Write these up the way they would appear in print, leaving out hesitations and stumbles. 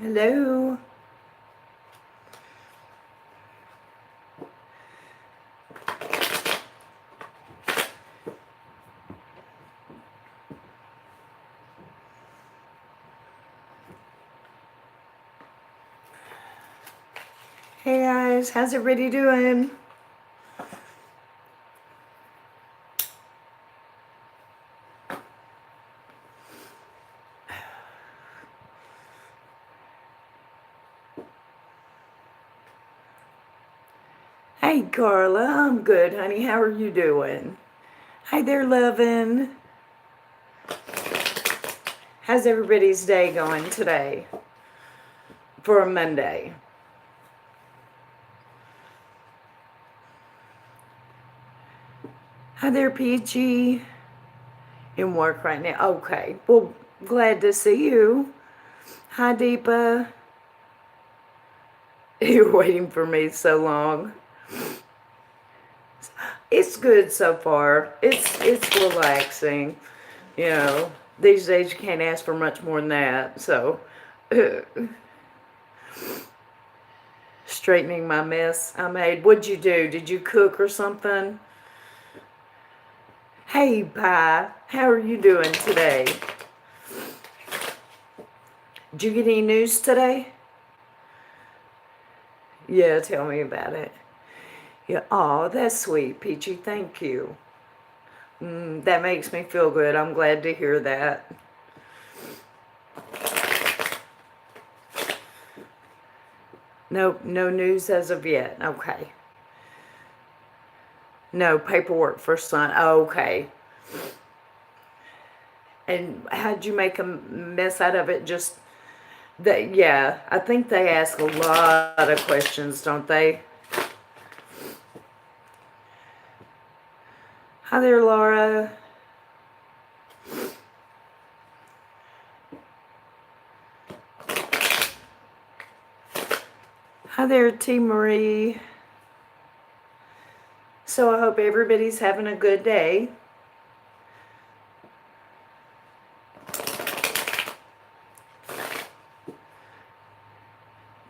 Hello. Hey guys, how's everybody doing? Hey Carla, I'm good, honey. How are you doing? Hi there, lovin'. How's everybody's day going today for a Monday? Hi there, Peachy. In work right now. Okay. Well, glad to see you. Hi, Deepa. You're waiting for me so long. It's good so far. It's relaxing. You know, these days you can't ask for much more than that. So, straightening my mess I made. What'd you do? Did you cook or something? Hey, Pie. How are you doing today? Did you get any news today? Yeah, tell me about it. Yeah, oh, that's sweet, Peachy. Thank you. That makes me feel good. I'm glad to hear that. Nope, no news as of yet. Okay. No paperwork for son. Okay. And how'd you make a mess out of it? Just that? Yeah, I think they ask a lot of questions, don't they? Hi there, Laura. Hi there, T. Marie. So I hope everybody's having a good day.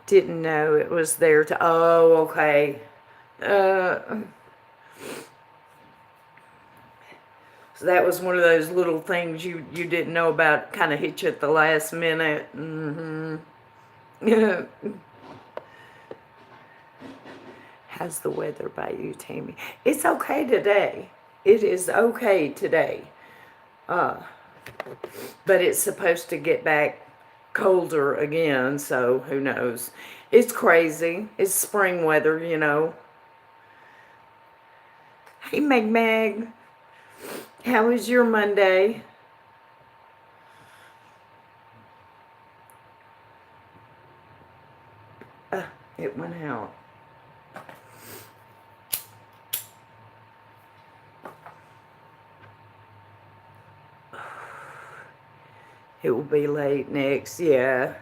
Didn't know it was there to. Oh, okay. So that was one of those little things you didn't know about. Kind of hit you at the last minute. Yeah. How's the weather by you, Tammy? It's okay today. It is okay today. But it's supposed to get back colder again, so who knows. It's crazy. It's spring weather, you know. Hey, Meg Meg. How was your Monday? It went out. It will be late next, yeah.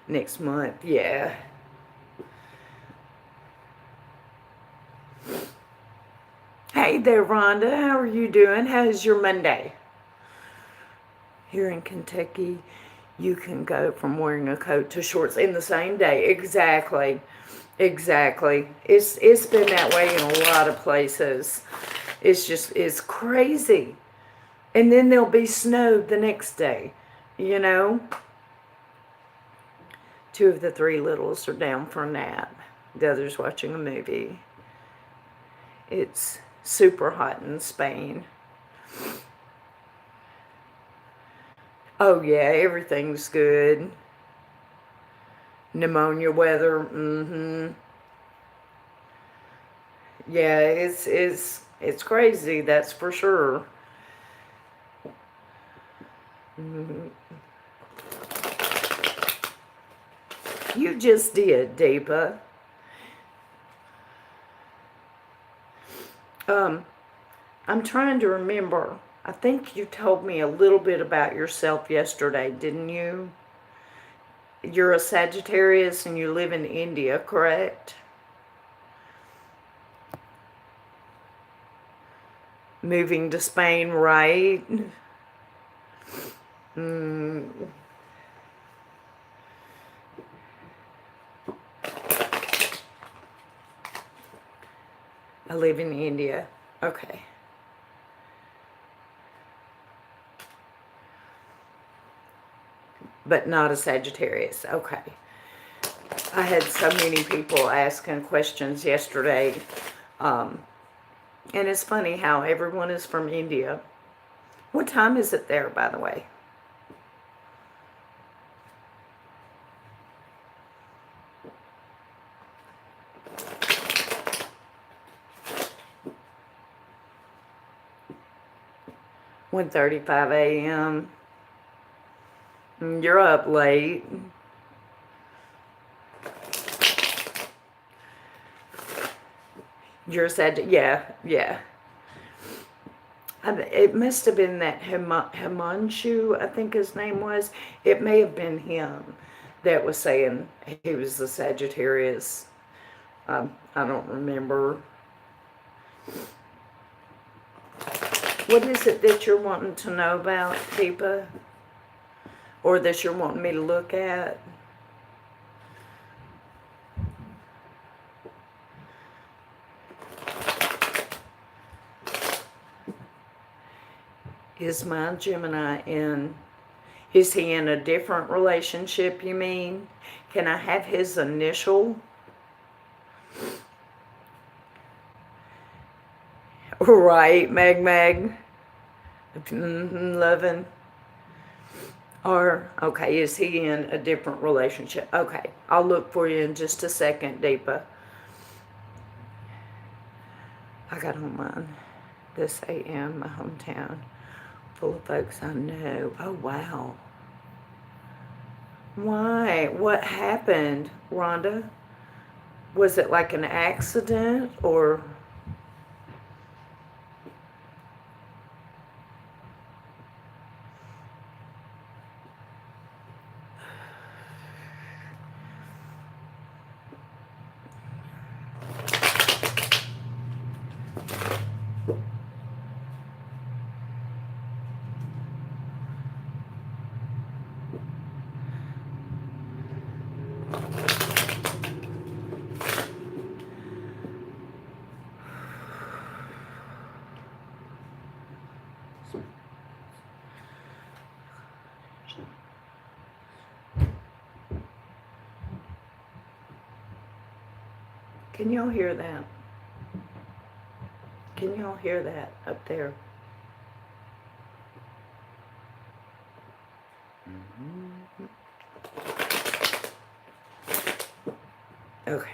Next month, yeah. Hey there, Rhonda. How are you doing? How's your Monday? Here in Kentucky, you can go from wearing a coat to shorts in the same day. Exactly. Exactly. It's been that way in a lot of places. It's crazy. And then there'll be snow the next day, you know? Two of the three littles are down for a nap. The other's watching a movie. It's super hot in Spain. Oh yeah, everything's good. Pneumonia weather, Yeah, it's crazy, that's for sure. You just did, Deepa. I'm trying to remember. I think you told me a little bit about yourself yesterday, didn't you? You're a Sagittarius and you live in India, correct? Moving to Spain, right? I live in India. Okay. But not a Sagittarius. Okay. I had so many people asking questions yesterday. And it's funny how everyone is from India. What time is it there, by the way? One 1:35 a.m. You're up late. You're sad. Yeah. It must have been that Himanshu, I think his name was. It may have been him that was saying he was the Sagittarius. I don't remember. What is it that you're wanting to know about, Deepa? Or that you're wanting me to look at? Is my Gemini is he in a different relationship, you mean? Can I have his initial? Right, Mag. Loving. Or, okay, is he in a different relationship? Okay, I'll look for you in just a second, Deepa. I got on mine. This AM, my hometown, full of folks I know. Oh, wow. Why? What happened, Rhonda? Was it like an accident or... Can y'all hear that? Can y'all hear that up there? Okay.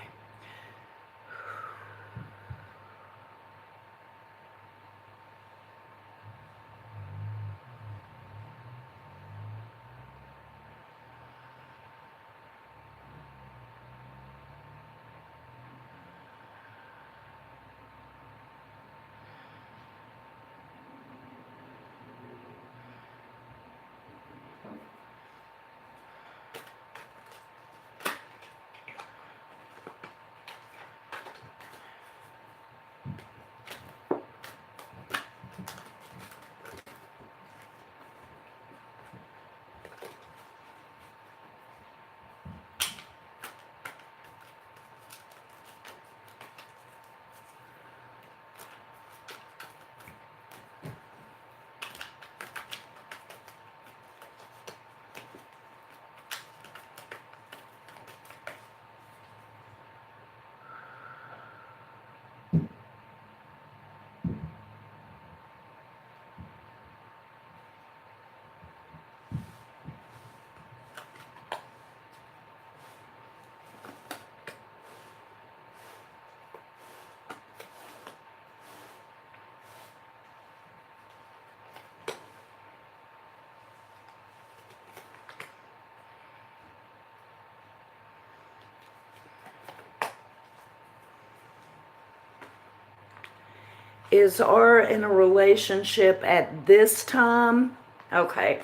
Is R in a relationship at this time? Okay.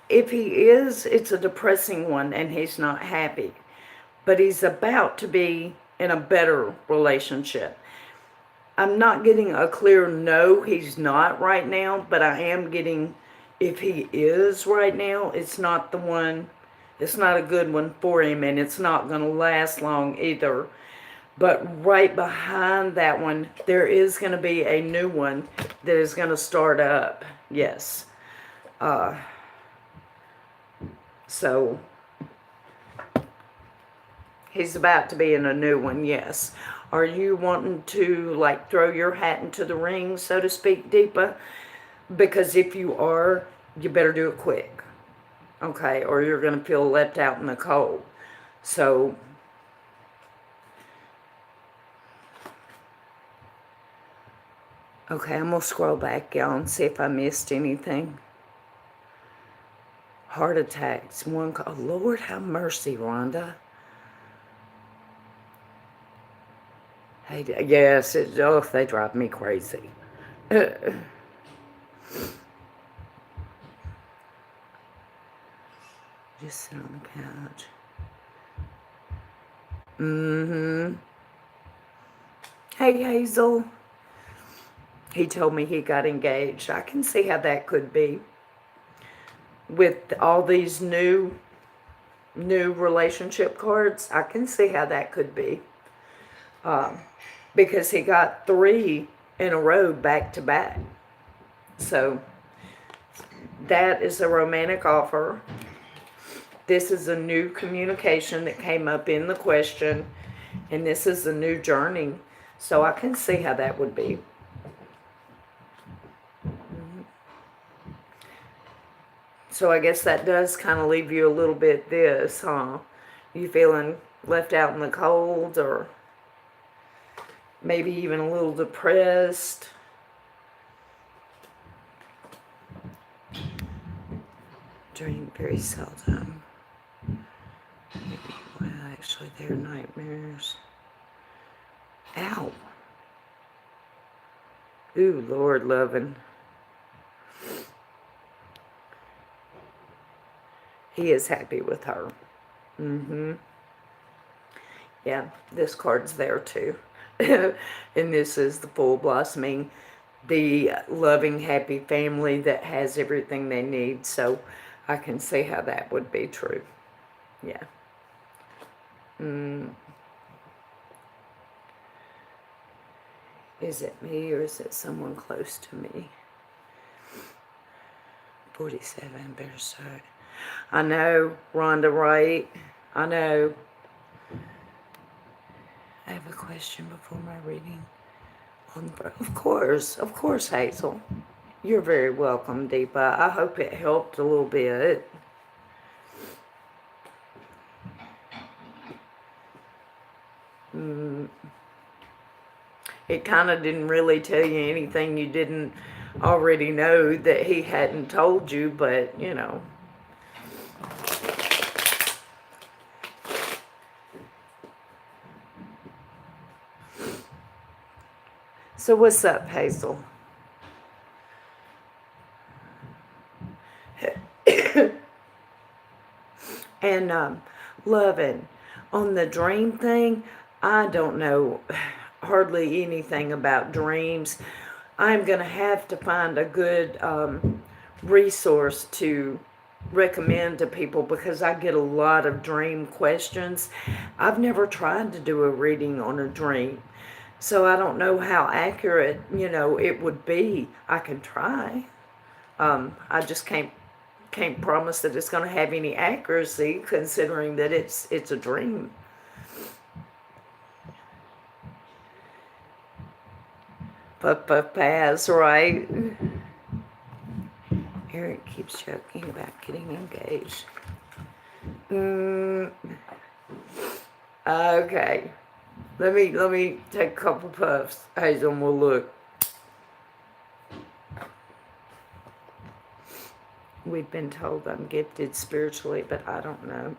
If he is, it's a depressing one and he's not happy. But he's about to be in a better relationship. I'm not getting a clear no, he's not right now, but I am getting, if he is right now, it's not the one, it's not a good one for him, and it's not going to last long either. But right behind that one, there is going to be a new one that is going to start up. Yes. So he's about to be in a new one, yes. Are you wanting to, like, throw your hat into the ring, so to speak, Deepa? Because if you are, you better do it quick, okay? Or you're going to feel left out in the cold. So, okay, I'm going to scroll back, y'all, and see if I missed anything. Heart attacks. One call. Lord have mercy, Rhonda. Hey, yes, they drive me crazy. Just sit on the couch. Hey, Hazel. He told me he got engaged. I can see how that could be. With all these new relationship cards, I can see how that could be. Because he got 3 in a row back to back. So that is a romantic offer. This is a new communication that came up in the question. And this is a new journey. So I can see how that would be. So I guess that does kind of leave you a little bit this, huh? You feeling left out in the cold, or maybe even a little depressed. Dream very seldom. Well, actually, they're nightmares. Ow. Ooh, Lord loving. He is happy with her. Yeah, this card's there too. And this is the full blossoming, the loving, happy family that has everything they need. So I can see how that would be true. Yeah. Is it me or is it someone close to me? 47, better start. I know, Rhonda, right? I know. I have a question before my reading. Of course, Hazel. You're very welcome, Deepa. I hope it helped a little bit. It kind of didn't really tell you anything you didn't already know that he hadn't told you, but, you know. So what's up, Hazel? And loving, on the dream thing, I don't know hardly anything about dreams. I'm going to have to find a good resource to recommend to people because I get a lot of dream questions. I've never tried to do a reading on a dream, so I don't know how accurate, it would be. I can try. I just can't promise that it's going to have any accuracy, considering that it's a dream. But pass, right? Eric keeps joking about getting engaged. Okay. Let me take a couple puffs. Hazel, and we'll look. We've been told I'm gifted spiritually, but I don't know.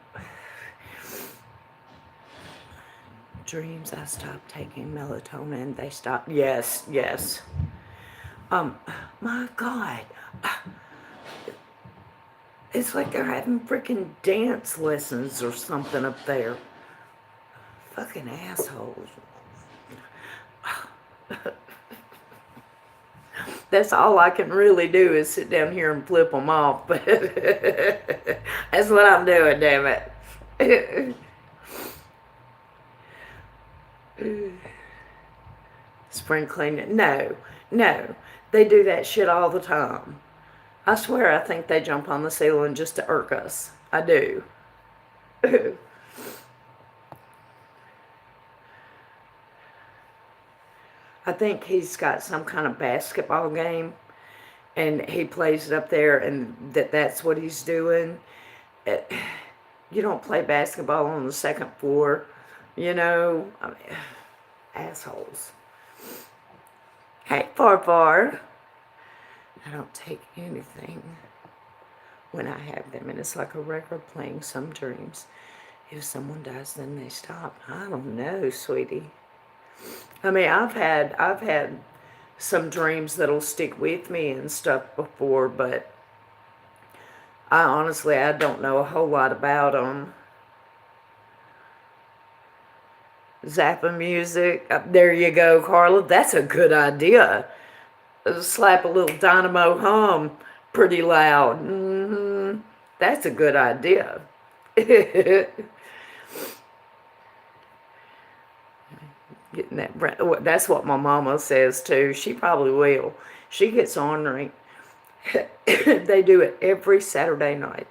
Dreams, I stopped taking melatonin. They stopped. Yes. My God. It's like they're having freaking dance lessons or something up there. Fucking assholes. That's all I can really do is sit down here and flip them off. But that's what I'm doing, damn it. Spring cleaning. No, no. They do that shit all the time. I swear I think they jump on the ceiling just to irk us. I do. I think he's got some kind of basketball game and he plays it up there and that's what he's doing. You don't play basketball on the second floor, you know. I mean, assholes. Hey, Far. I don't take anything when I have them, and it's like a record playing some dreams. If someone dies, then they stop. I don't know, sweetie. I mean, I've had some dreams that'll stick with me and stuff before, but I don't know a whole lot about them. Zappa music. There you go, Carla. That's a good idea. Slap a little dynamo hum pretty loud. That's a good idea. Getting that. That's what my mama says too. She probably will. She gets ornery. They do it every Saturday night.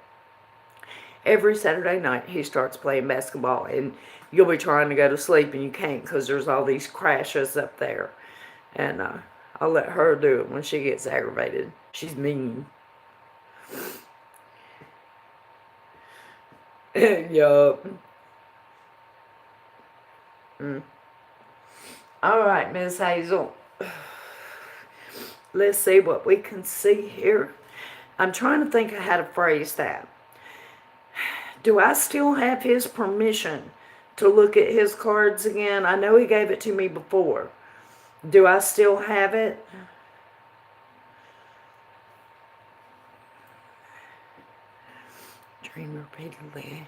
Every Saturday night he starts playing basketball, and you'll be trying to go to sleep and you can't because there's all these crashes up there. And I'll let her do it when she gets aggravated. She's mean. Yup. All right, Miss Hazel. Let's see what we can see here. I'm trying to think of how to phrase that. Do I still have his permission to look at his cards again? I know he gave it to me before. Do I still have it? Dream repeatedly.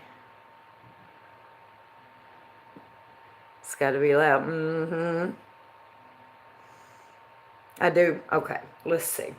It's got to be loud. I do. Okay, let's see.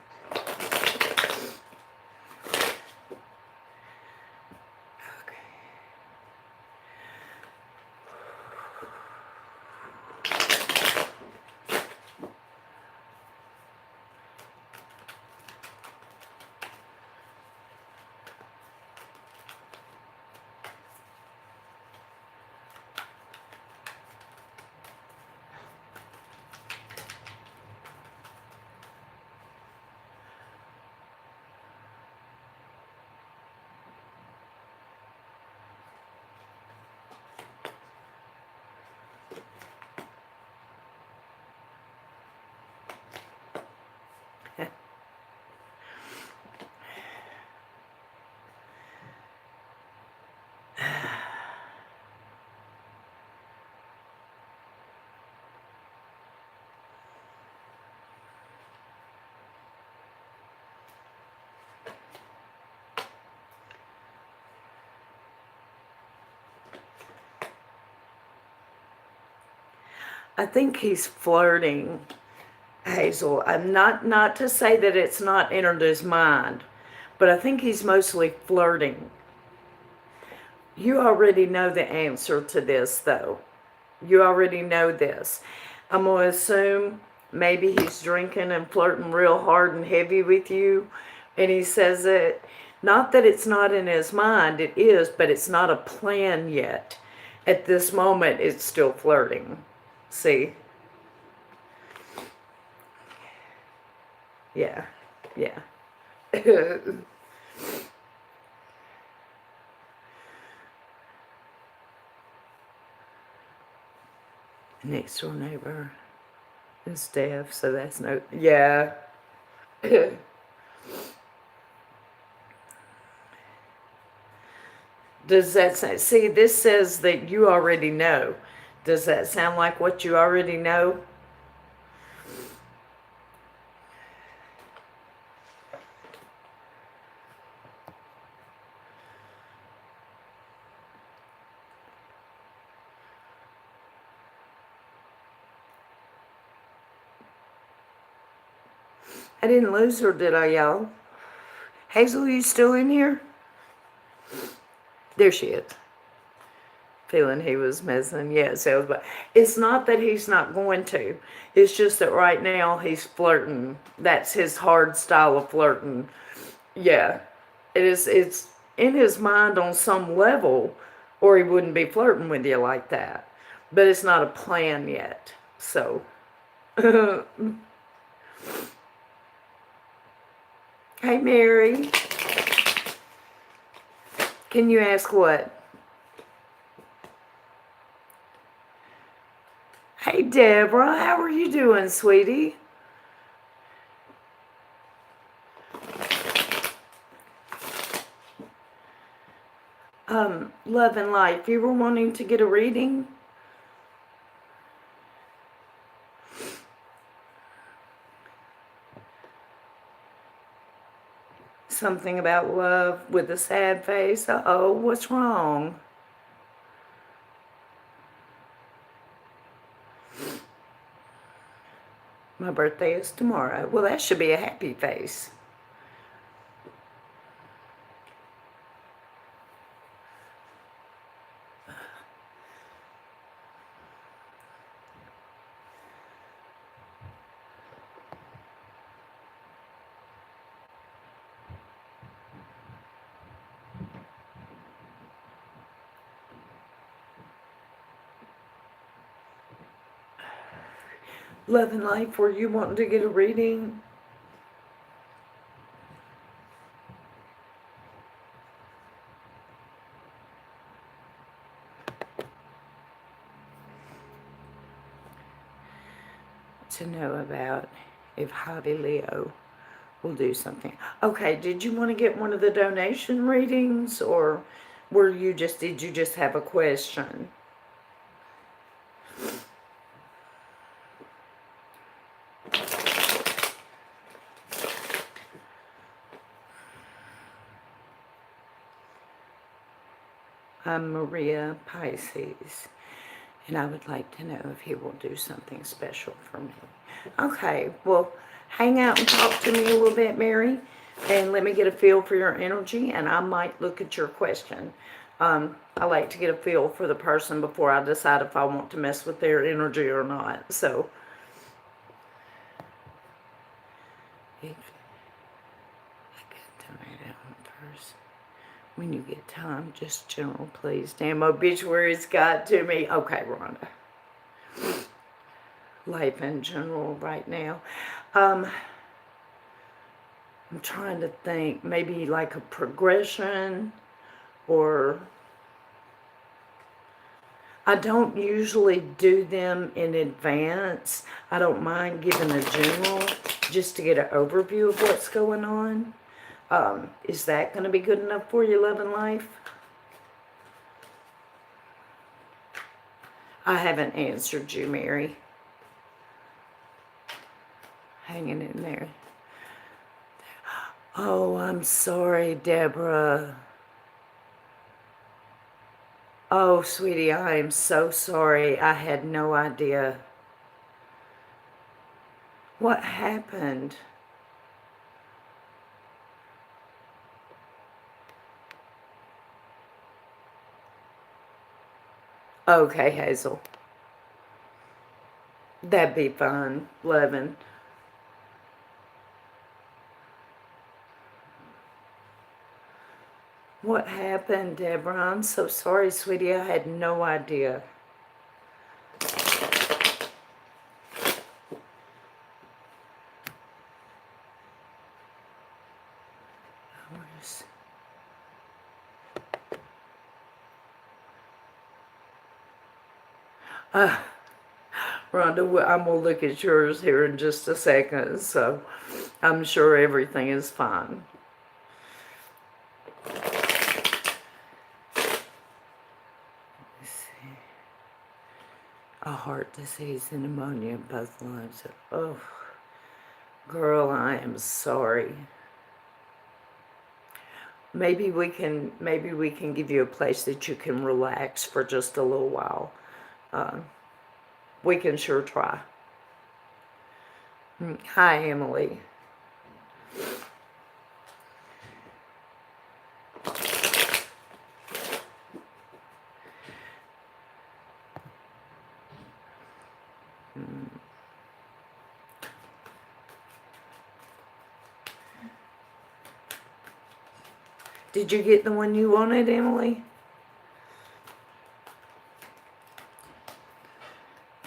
I think he's flirting, Hazel. I'm not to say that it's not entered his mind, but I think he's mostly flirting. You already know the answer to this, though. You already know this. I'm going to assume maybe he's drinking and flirting real hard and heavy with you, and he says it. Not that it's not in his mind, it is, but it's not a plan yet. At this moment, it's still flirting. See? Yeah. Next door neighbor is deaf, so that's no. Yeah. Does that say? See, this says that you already know. Does that sound like what you already know? I didn't lose her, did I, y'all? Hazel, you still in here? There she is. feeling he was missing. Yeah, sales, but it's not that he's not going to. It's just that right now he's flirting. That's his hard style of flirting. Yeah, it is. It's in his mind on some level, or he wouldn't be flirting with you like that. But it's not a plan yet. So, hey, Mary, can you ask what? Hey, Deborah, how are you doing, sweetie? Love and Life, you were wanting to get a reading? Something about love with a sad face. Uh-oh, what's wrong? My birthday is tomorrow. Well, that should be a happy face. Love and Life, were you wanting to get a reading? To know about if Hobby Leo will do something. Okay, did you want to get one of the donation readings, or did you just have a question? I'm Maria Pisces, and I would like to know if he will do something special for me. Okay, well, hang out and talk to me a little bit, Mary, and let me get a feel for your energy, and I might look at your question. I like to get a feel for the person before I decide if I want to mess with their energy or not. So, I got tomato first. When you get time, just general, please. Damn, obituaries got to me. Okay, Rhonda. Life in general right now. I'm trying to think, maybe like a progression, or I don't usually do them in advance. I don't mind giving a general just to get an overview of what's going on. Is that going to be good enough for you, Love and Life? I haven't answered you, Mary. Hanging in there. Oh, I'm sorry, Deborah. Oh, sweetie, I am so sorry. I had no idea. What happened? Okay, Hazel. That'd be fun, Levin. What happened, Deborah? I'm so sorry, sweetie. I had no idea. Rhonda, I'm going to look at yours here in just a second, so I'm sure everything is fine. A heart disease and pneumonia in both lungs. Oh, girl, I am sorry. Maybe we can give you a place that you can relax for just a little while. We can sure try. Hi, Emily. Did you get the one you wanted, Emily?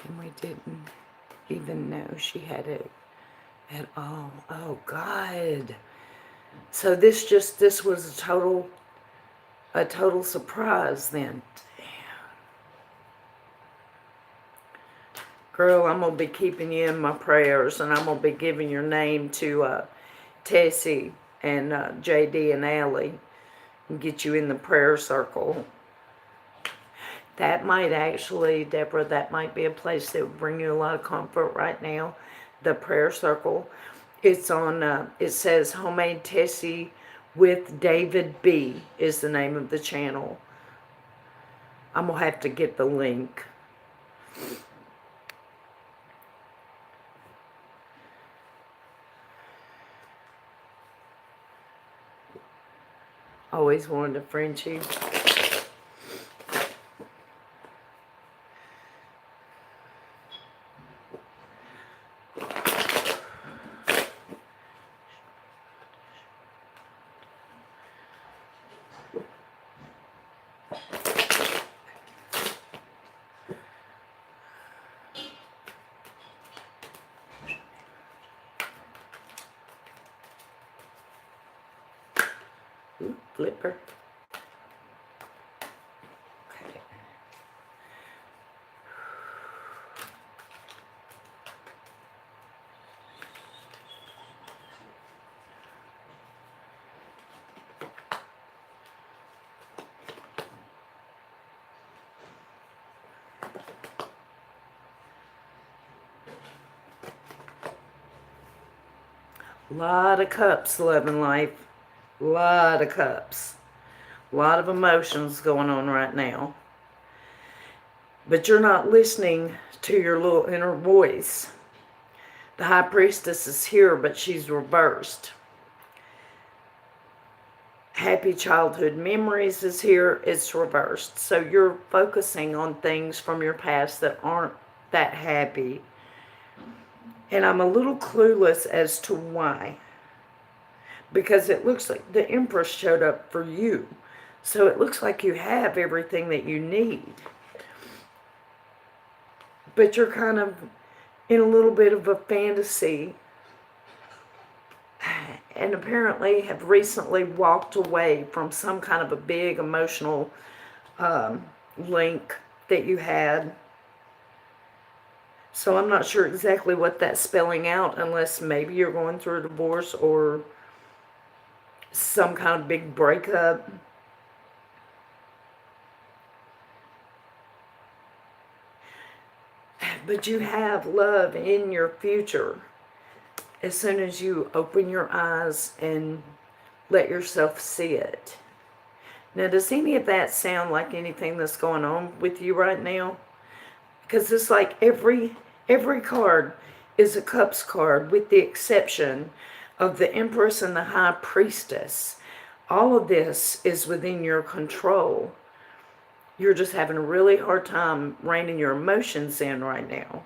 And we didn't even know she had it at all. Oh, God. So this was a total surprise then. Girl, I'm going to be keeping you in my prayers, and I'm going to be giving your name to Tessie and JD and Allie and get you in the prayer circle. That might actually, Deborah, that might be a place that would bring you a lot of comfort right now, the prayer circle. It's on, it says Homemade Tessie with David B. is the name of the channel. I'm going to have to get the link. Always wanted a Frenchie. Ooh, flipper. Okay. Lot of cups, love and life. Lot of cups. A lot of emotions going on right now. But you're not listening to your little inner voice. The high priestess is here, but she's reversed. Happy childhood memories is here, it's reversed. So you're focusing on things from your past that aren't that happy. And I'm a little clueless as to why. Because it looks like the Empress showed up for you. So it looks like you have everything that you need. But you're kind of in a little bit of a fantasy. And apparently have recently walked away from some kind of a big emotional link that you had. So I'm not sure exactly what that's spelling out, unless maybe you're going through a divorce or some kind of big breakup. But you have love in your future as soon as you open your eyes and let yourself see it. Now, does any of that sound like anything that's going on with you right now? Because it's like every card is a Cups card, with the exception of the Empress and the High Priestess. All of this is within your control. You're just having a really hard time reining your emotions in right now.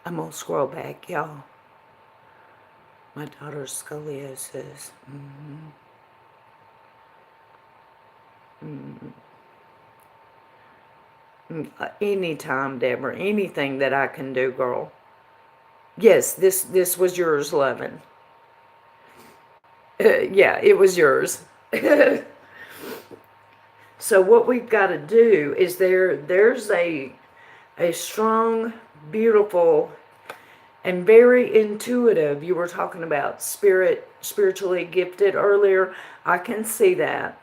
I'm going to scroll back, y'all. My daughter's scoliosis. Anytime, Deborah. Anything that I can do, girl. Yes, this was yours, loving. Yeah, it was yours. So what we've got to do is there's a strong, beautiful, and very intuitive. You were talking about spiritually gifted earlier. I can see that.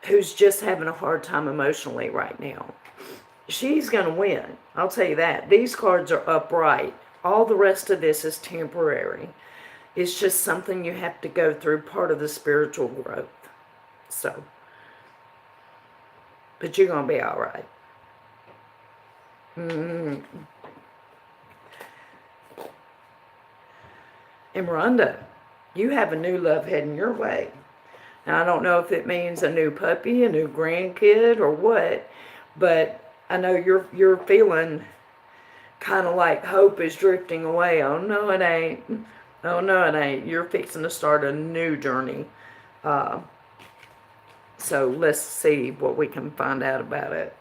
Who's just having a hard time emotionally right now. She's going to win. I'll tell you that. These cards are upright. All the rest of this is temporary. It's just something you have to go through, part of the spiritual growth. So, but you're going to be all right. And Rhonda, you have a new love heading your way. And I don't know if it means a new puppy, a new grandkid, or what, but I know you're feeling kind of like hope is drifting away. Oh no, it ain't. Oh no, it ain't. You're fixing to start a new journey. Uh, so let's see what we can find out about it,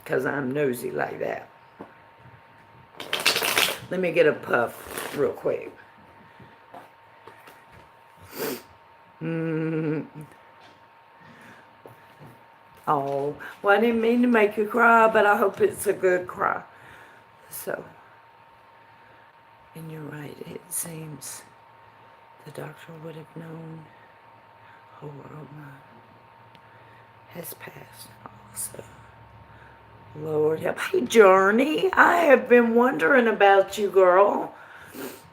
because I'm nosy like that. Let me get a puff real quick. Oh, well, I didn't mean to make you cry, but I hope it's a good cry. So, and you're right, it seems the doctor would have known Horoma has passed also. Lord help. Hey, Journey, I have been wondering about you, girl.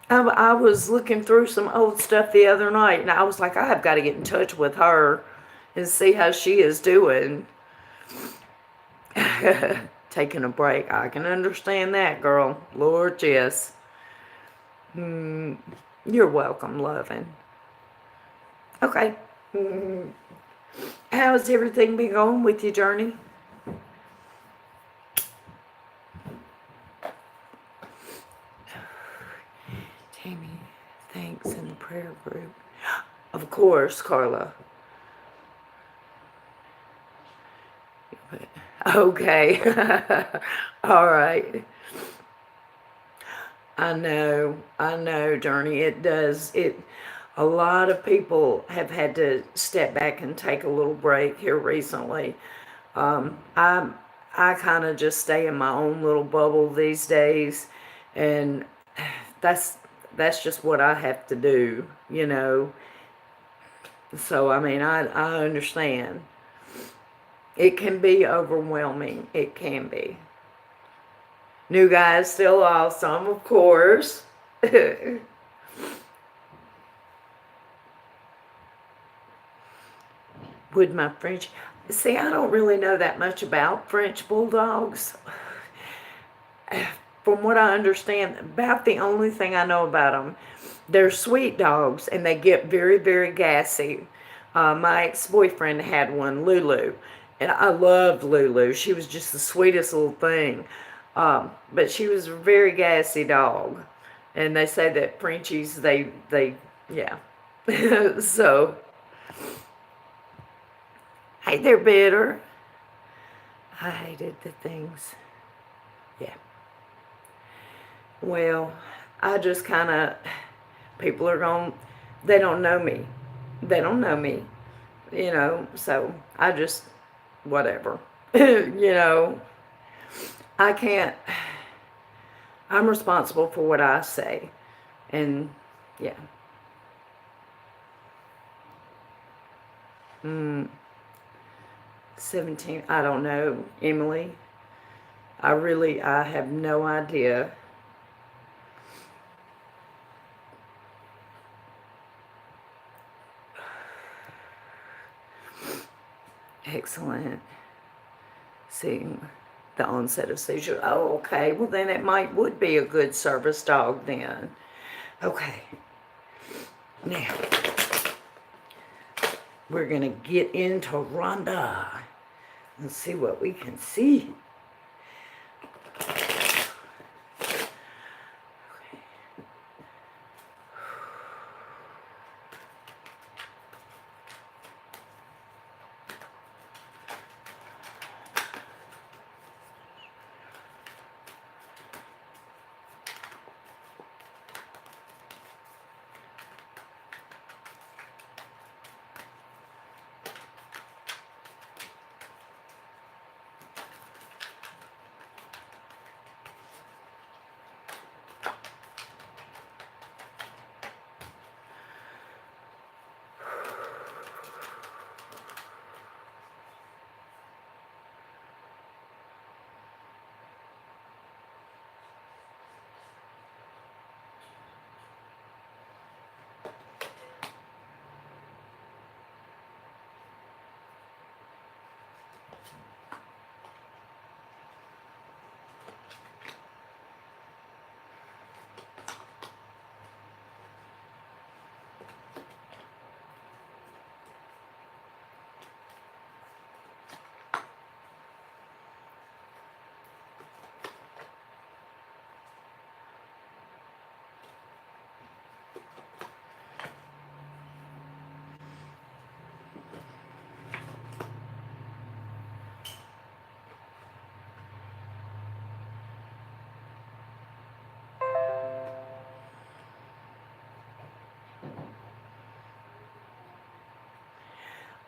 I was looking through some old stuff the other night, and I was like, I have got to get in touch with her and see how she is doing. Taking a break. I can understand that, girl. Lord, yes. You're welcome, loving. Okay. How's everything been going with you, Journey? Tammy, thanks in the prayer group. Of course, Carla. Okay. All right. I know, Journey. It does. A lot of people have had to step back and take a little break here recently. I kind of just stay in my own little bubble these days, and that's just what I have to do, you know. So I mean, I understand. It can be overwhelming. It can be. New guys still awesome, of course. Would my French... See, I don't really know that much about French bulldogs. From what I understand, about the only thing I know about them, they're sweet dogs, and they get very, very gassy. My ex-boyfriend had one, Lulu, and I loved Lulu. She was just the sweetest little thing. But she was a very gassy dog. And they say that Frenchies, yeah. So... Hey there, bitter. I hated the things. Yeah. Well, I just kind of, people are going, they don't know me. They don't know me, you know, so I just, whatever. You know, I can't, I'm responsible for what I say. And, yeah. 17, I don't know, Emily. I have no idea. Excellent. Seeing the onset of seizure. Oh, okay. Well, then it would be a good service dog then. Okay. Now, we're going to get into Rhonda and see what we can see.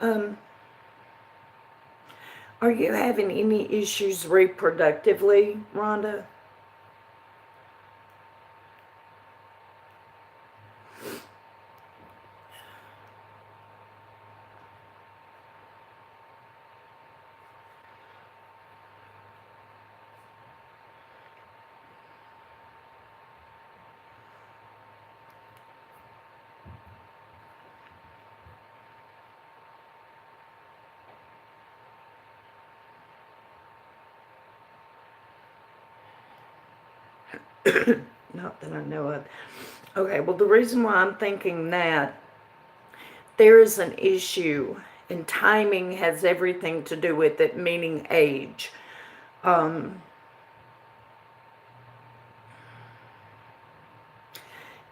Um, are you having any issues reproductively, Rhonda? Not that I know of. Okay, well, the reason why I'm thinking that there is an issue, and timing has everything to do with it, meaning age. Um,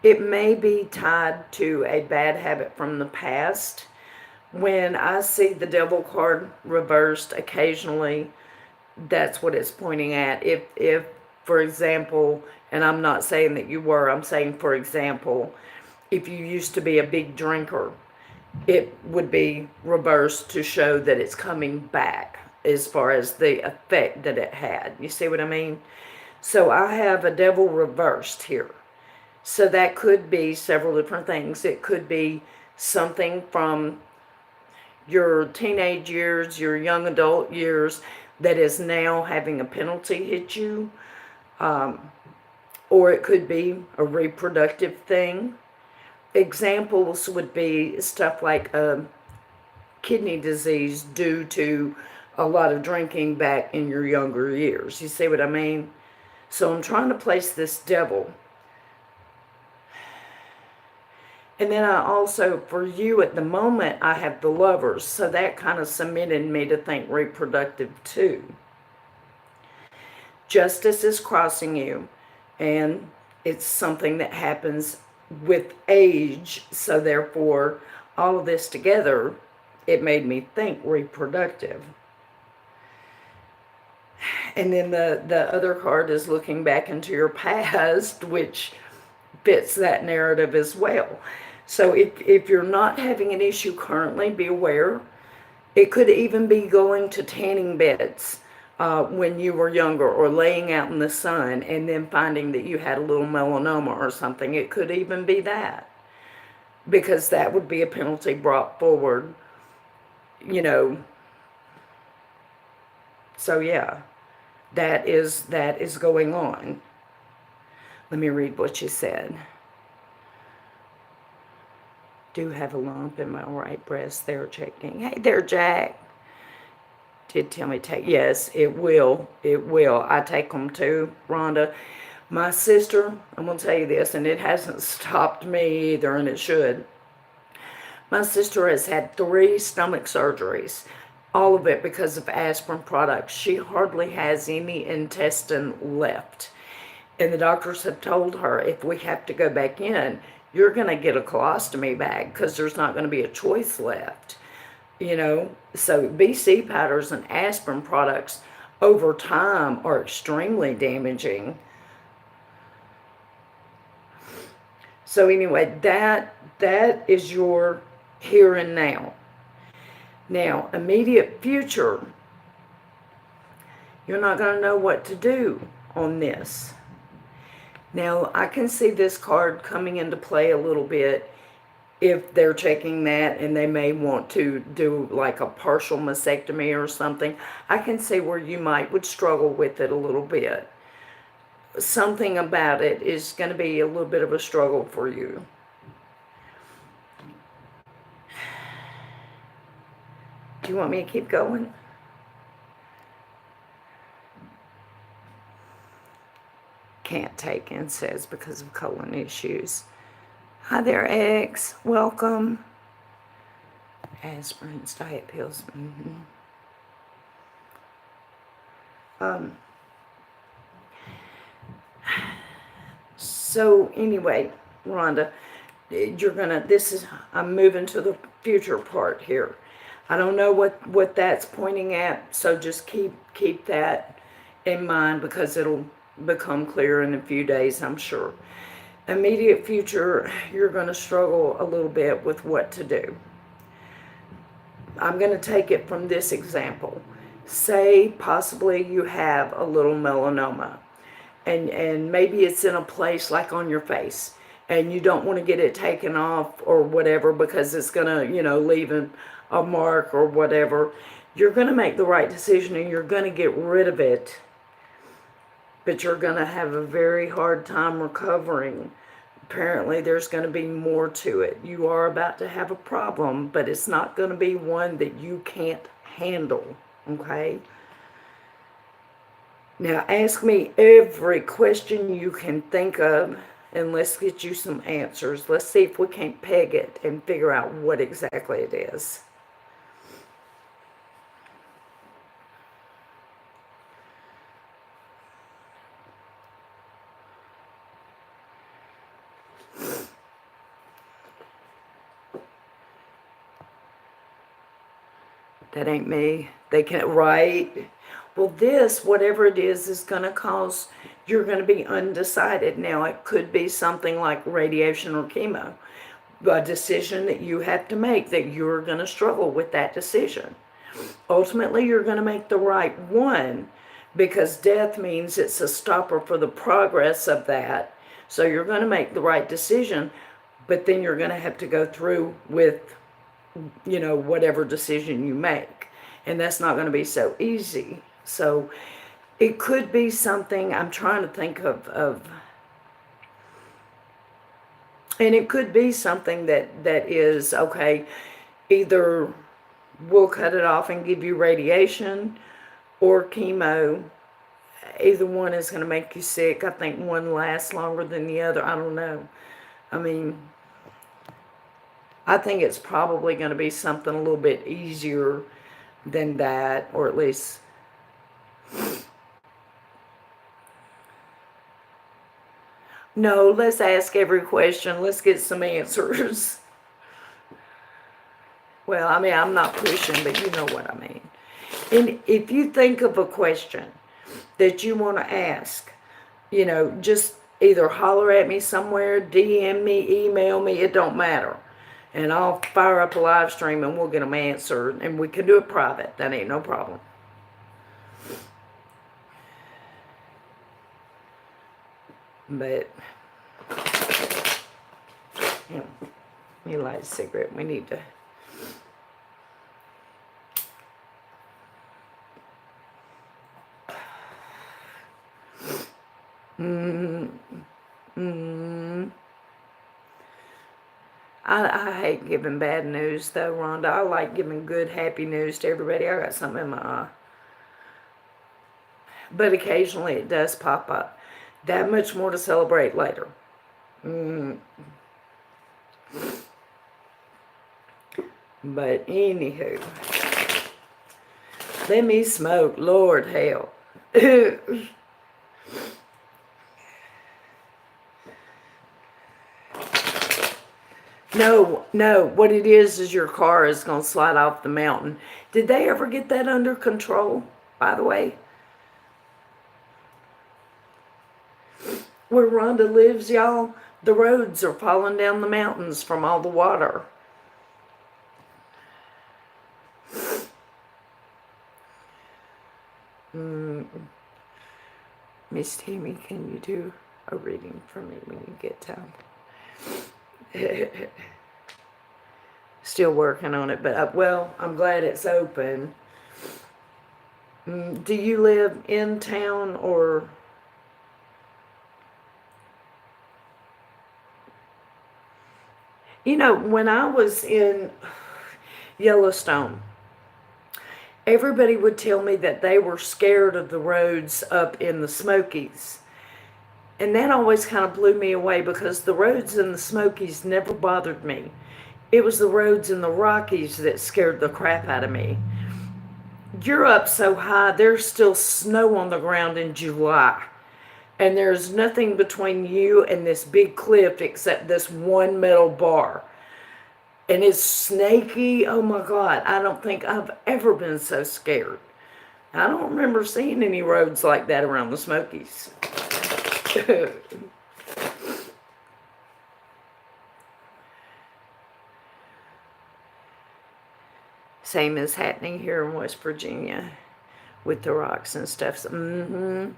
it may be tied to a bad habit from the past. When I see the devil card reversed occasionally, that's what it's pointing at. If, for example, and I'm not saying that you were, I'm saying, for example, if you used to be a big drinker, it would be reversed to show that it's coming back as far as the effect that it had. You see what I mean? So I have a devil reversed here. So that could be several different things. It could be something from your teenage years, your young adult years, that is now having a penalty hit you. Or it could be a reproductive thing. Examples would be stuff like kidney disease due to a lot of drinking back in your younger years. You see what I mean? So I'm trying to place this devil. And then I also, for you at the moment, I have the Lovers. So that kind of cemented me to think reproductive too. Justice is crossing you, and it's something that happens with age. So therefore, all of this together, it made me think reproductive. And then the other card is looking back into your past, which fits that narrative as well. So if you're not having an issue currently, be aware. It could even be going to tanning beds when you were younger, or laying out in the sun and then finding that you had a little melanoma or something. It could even be that, because that would be a penalty brought forward, you know. So yeah, that is going on. Let me read what you said. Do have a lump in my right breast. They're checking. Hey there, Jack. Did tell me take. Yes, it will. It will. I take them too, Rhonda. My sister, I'm going to tell you this, and it hasn't stopped me either, and it should. My sister has had 3 stomach surgeries, all of it because of aspirin products. She hardly has any intestine left. And the doctors have told her, if we have to go back in, you're going to get a colostomy bag, because there's not going to be a choice left. You know, so BC powders and aspirin products over time are extremely damaging. So anyway, that is your here and now. Now, immediate future, you're not going to know what to do on this. Now, I can see this card coming into play a little bit if they're checking that, and they may want to do like a partial mastectomy or something. I can see where you would struggle with it a little bit. Something about it is going to be a little bit of a struggle for you. Do you want me to keep going? Can't take NSAIDs because of colon issues. Hi there, X. Welcome. Aspirins, diet pills. So anyway, Rhonda, I'm moving to the future part here. I don't know what that's pointing at, so just keep that in mind, because it'll become clear in a few days, I'm sure. Immediate future, you're going to struggle a little bit with what to do. I'm going to take it from this example. Say possibly you have a little melanoma, and maybe it's in a place like on your face, and you don't want to get it taken off or whatever because it's going to, leave a mark or whatever. You're going to make the right decision and you're going to get rid of it, but you're going to have a very hard time recovering. Apparently there's going to be more to it. You are about to have a problem, but it's not going to be one that you can't handle, okay? Now ask me every question you can think of, and let's get you some answers. Let's see if we can't peg it and figure out what exactly it is. That ain't me. They can't, right? Well, this, whatever it is going to cause, you're going to be undecided. Now, it could be something like radiation or chemo, a decision that you have to make, that you're going to struggle with that decision. Ultimately, you're going to make the right one, because death means it's a stopper for the progress of that. So you're going to make the right decision, but then you're going to have to go through with whatever decision you make. And that's not going to be so easy. So it could be something, I'm trying to think of and it could be something that is, okay, either we'll cut it off and give you radiation or chemo. Either one is going to make you sick. I think one lasts longer than the other. I don't know. I mean, I think it's probably going to be something a little bit easier than that, or at least... No, let's ask every question. Let's get some answers. Well, I mean, I'm not pushing, but you know what I mean. And if you think of a question that you want to ask, just either holler at me somewhere, DM me, email me, it don't matter. And I'll fire up a live stream and we'll get them answered. And we can do it private. That ain't no problem. But, let me light a cigarette. We need to... I hate giving bad news, though, Rhonda. I like giving good, happy news to everybody. I got something in my eye. But occasionally it does pop up. That much more to celebrate later. But anywho, let me smoke. Lord hell. No, what it is your car is going to slide off the mountain. Did they ever get that under control, by the way? Where Rhonda lives, y'all, the roads are falling down the mountains from all the water. Miss Tammy, can you do a reading for me when you get time? Still working on it, but well, I'm glad it's open. Do you live in town or... when I was in Yellowstone, everybody would tell me that they were scared of the roads up in the Smokies. And that always kind of blew me away, because the roads in the Smokies never bothered me. It was the roads in the Rockies that scared the crap out of me. You're up so high, there's still snow on the ground in July. And there's nothing between you and this big cliff except this one metal bar. And it's snaky. Oh my God, I don't think I've ever been so scared. I don't remember seeing any roads like that around the Smokies. Same as happening here in West Virginia with the rocks and stuff. Still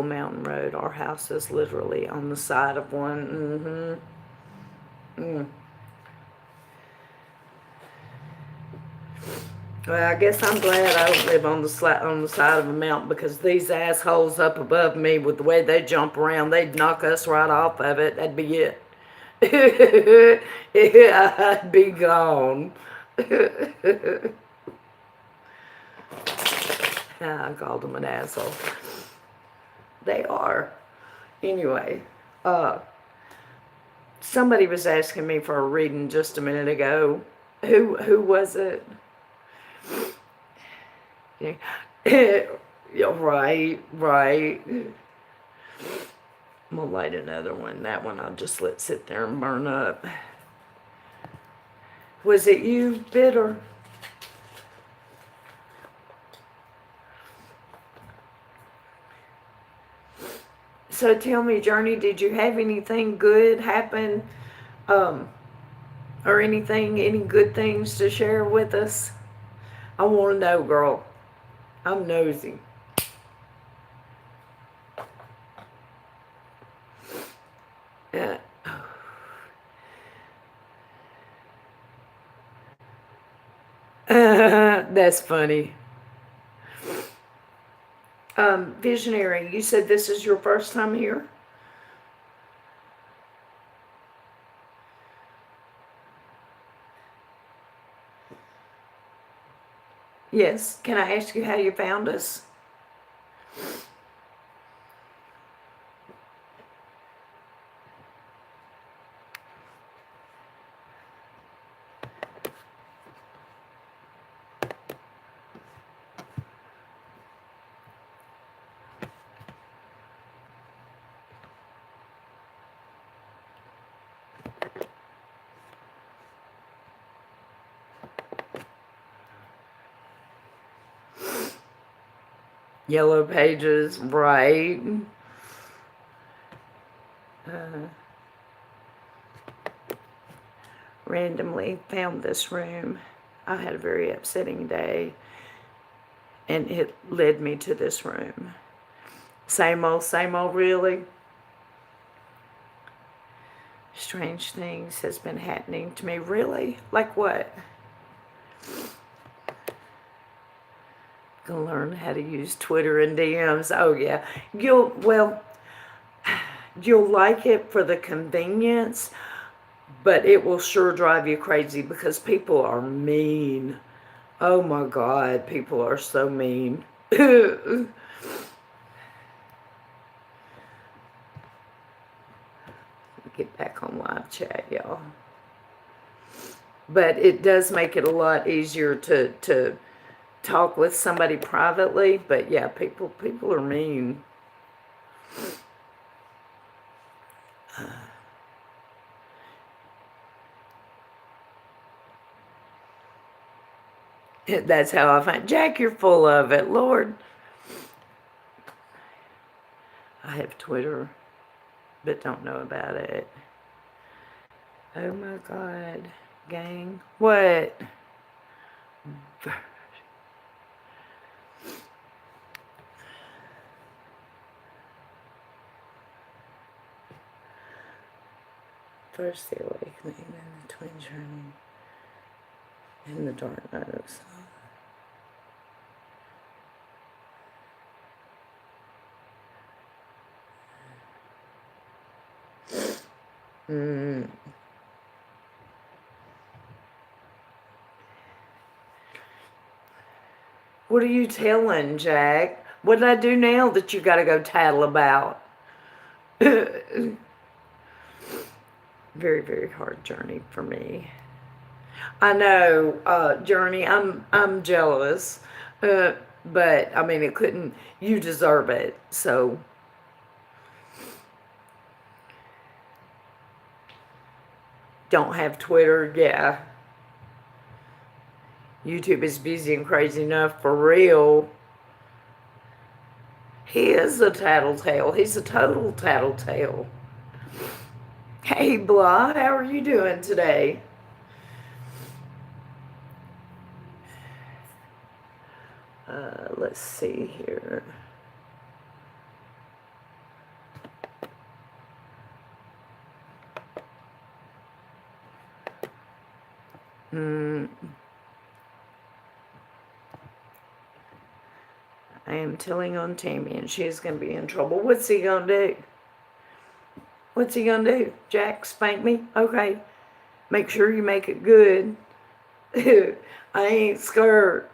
a mountain road. Our house is literally on the side of one. Well, I guess I'm glad I don't live on the side of a mountain, because these assholes up above me, with the way they jump around, they'd knock us right off of it. That'd be it. Yeah, I'd be gone. I called them an asshole. They are. Anyway, somebody was asking me for a reading just a minute ago. Who was it? Yeah, right. I'm gonna light another one. That one I'll just let sit there and burn up. Was it you, Bitter? So tell me, Journey, did you have anything good happen? Or any good things to share with us? I want to know, girl. I'm nosy. That's funny. Visionary, you said this is your first time here? Yes. Can I ask you how you found us? Yellow Pages, right. Randomly found this room. I had a very upsetting day, and it led me to this room. Same old, really. Strange things has been happening to me. Really? Like what? Gonna learn how to use Twitter and DMs. Oh yeah. You'll like it for the convenience, but it will sure drive you crazy because people are mean. Oh my God, people are so mean. Get back on live chat, y'all. But it does make it a lot easier to talk with somebody privately. But yeah, people are mean. That's how I find. Jack, you're full of it, Lord. I have Twitter, but don't know about it. Oh my God, gang. What? First the awakening, then the twin journey, in the dark night of soul. What are you telling, Jack? What did I do now that you got to go tattle about? Very, very hard journey for me. I know, Journey, I'm jealous. But, I mean, it couldn't, you deserve it, so. Don't have Twitter, yeah. YouTube is busy and crazy enough, for real. He is a tattletale. He's a total tattletale. Hey, Blah, how are you doing today? Let's see here. I am telling on Tammy, and she's going to be in trouble. What's he going to do? What's he going to do? Jack, spank me? Okay. Make sure you make it good. I ain't scared.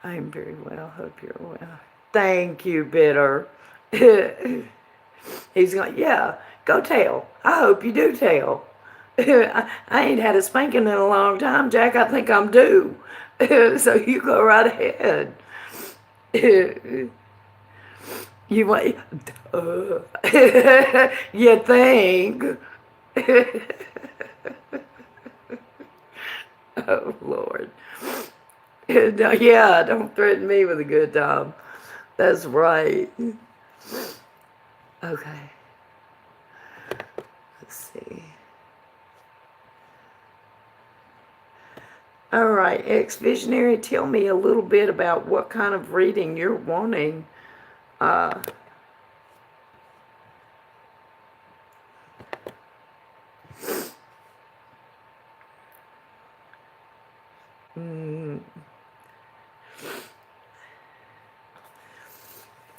I am very well. Hope you're well. Thank you, Bitter. He's going, yeah, go tell. I hope you do tell. I ain't had a spanking in a long time, Jack. I think I'm due. So you go right ahead. You want, you think? Oh, Lord. Yeah, don't threaten me with a good time. That's right. Okay. Let's see. All right, ex-visionary, tell me a little bit about what kind of reading you're wanting.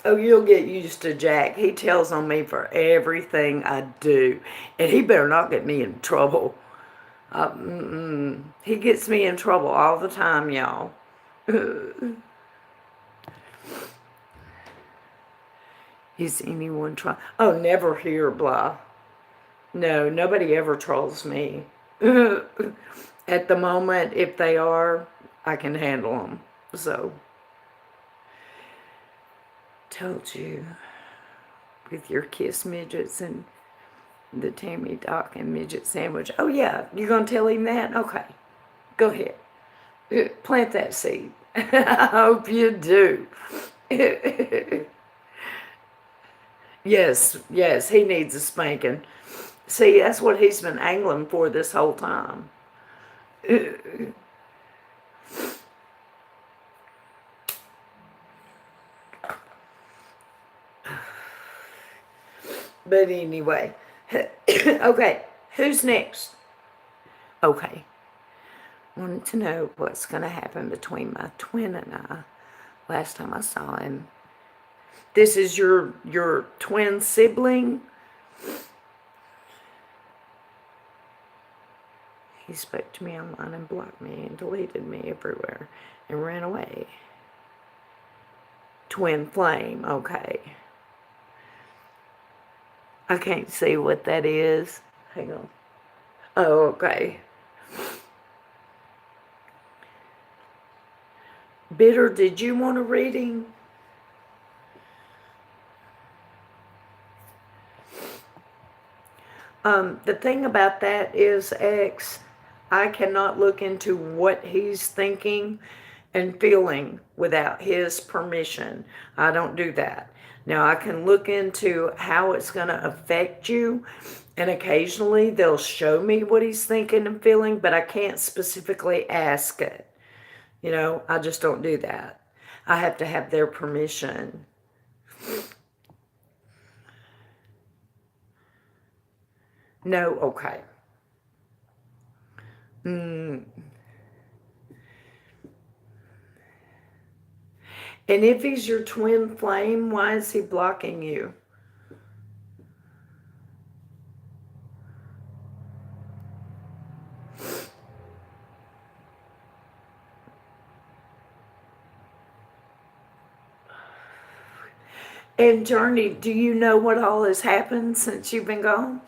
Oh, you'll get used to Jack. He tells on me for everything I do. And he better not get me in trouble. He gets me in trouble all the time, y'all. Is anyone trying? Oh, never here, blah. No, nobody ever trolls me. At the moment, if they are, I can handle them. So, told you with your kiss midgets and the Tammy Doc and midget sandwich. Oh yeah, you gonna tell him that? Okay, go ahead. Plant that seed. I hope you do. Yes, he needs a spanking. See, that's what he's been angling for this whole time. But anyway, okay, who's next? Okay, wanted to know what's going to happen between my twin and I. Last time I saw him. This is your twin sibling? He spoke to me online and blocked me and deleted me everywhere and ran away. Twin flame, okay. I can't see what that is. Hang on. Oh, okay. Bitter, did you want a reading? The thing about that is, X, I cannot look into what he's thinking and feeling without his permission. I don't do that. Now, I can look into how it's going to affect you, and occasionally they'll show me what he's thinking and feeling, but I can't specifically ask it. You know, I just don't do that. I have to have their permission. No, okay. And if he's your twin flame, why is he blocking you? And Journey, do you know what all has happened since you've been gone?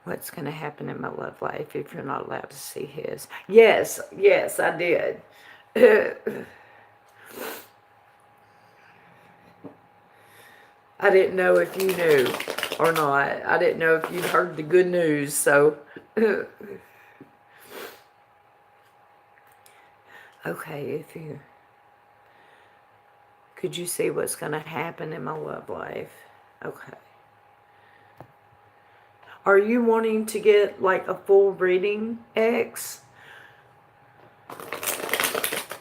What's going to happen in my love life if you're not allowed to see his? Yes, I did. I didn't know if you knew or not. I didn't know if you'd heard the good news, so. Okay, could you see what's going to happen in my love life? Okay. Are you wanting to get like a full reading, X?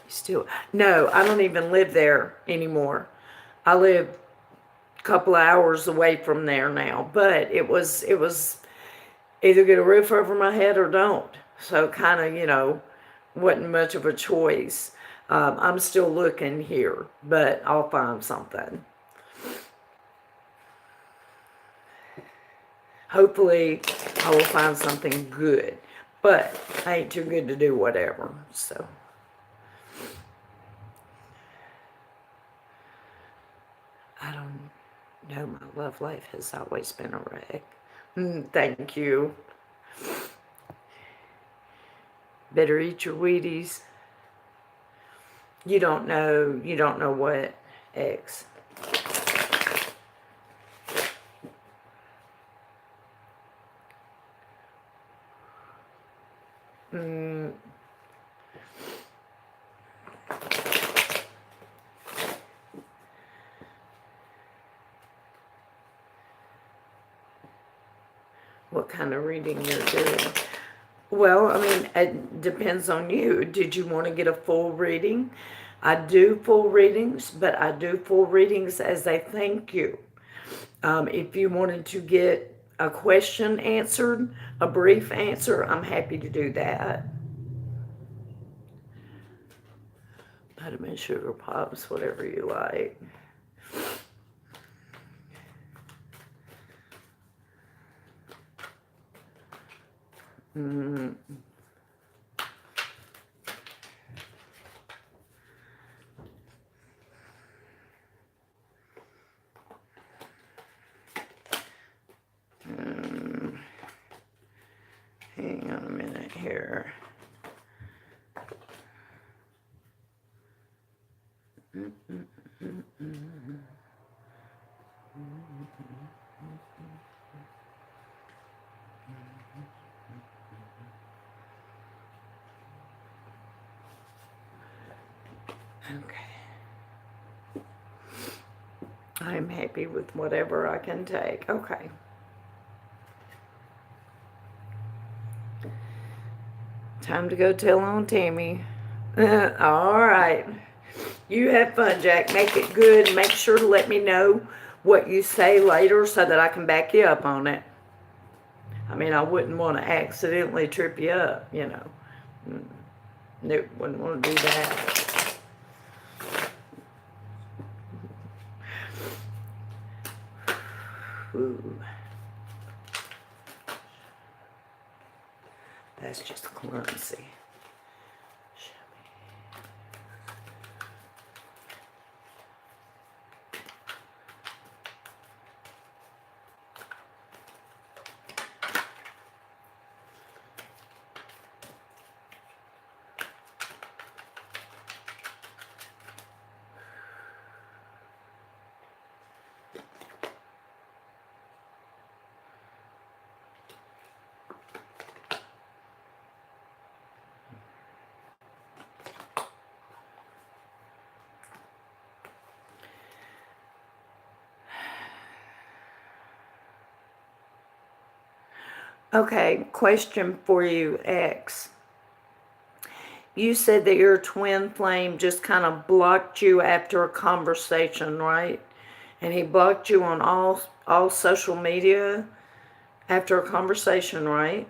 Still, no, I don't even live there anymore. I live a couple of hours away from there now, but it was either get a roof over my head or don't. So kind of, wasn't much of a choice. I'm still looking here, but I'll find something. Hopefully, I will find something good, but I ain't too good to do whatever, so. I don't know, my love life has always been a wreck. Thank you. Better eat your Wheaties. You don't know what, X. What kind of reading you're doing? Well, I mean, it depends on you. Did you want to get a full reading? I do full readings, but I do full readings as a thank you. If you wanted to get a question answered, a brief answer, I'm happy to do that. Vitamin sugar pops, whatever you like. Hang on a minute here. Okay. I'm happy with whatever I can take. Okay. Time to go tell on Tammy. All right. You have fun, Jack. Make it good. Make sure to let me know what you say later so that I can back you up on it. I mean, I wouldn't want to accidentally trip you up, No, wouldn't want to do that. Ooh. That's just clumsy. Okay, question for you, X. You said that your twin flame just kind of blocked you after a conversation, right? And he blocked you on all social media after a conversation, right?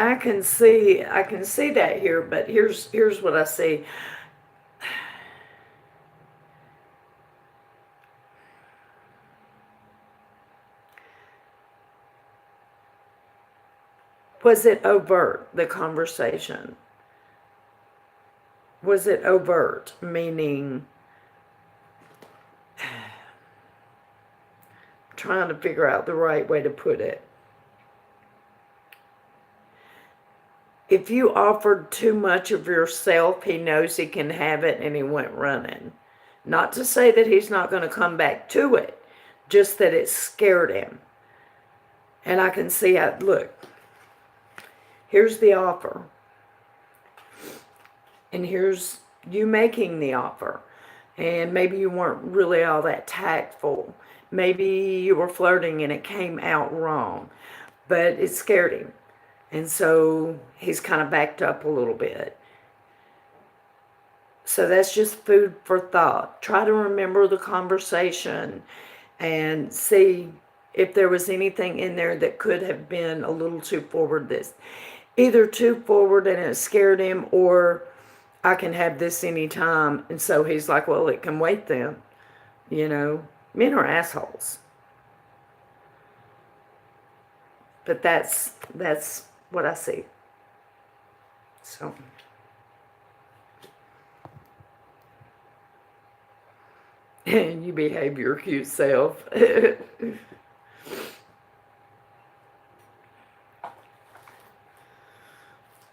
I can see that here, but here's what I see. Was it overt, the conversation? Was it overt, meaning trying to figure out the right way to put it? If you offered too much of yourself, he knows he can have it and he went running. Not to say that he's not going to come back to it, just that it scared him. And I can see how, look, here's the offer. And here's you making the offer. And maybe you weren't really all that tactful. Maybe you were flirting and it came out wrong. But it scared him. And so he's kind of backed up a little bit. So that's just food for thought. Try to remember the conversation and see if there was anything in there that could have been a little too forward. This either too forward and it scared him, or I can have this anytime. And so he's like, well, it can wait then. You know, men are assholes. But that's what I see. So. And you behave your cute self.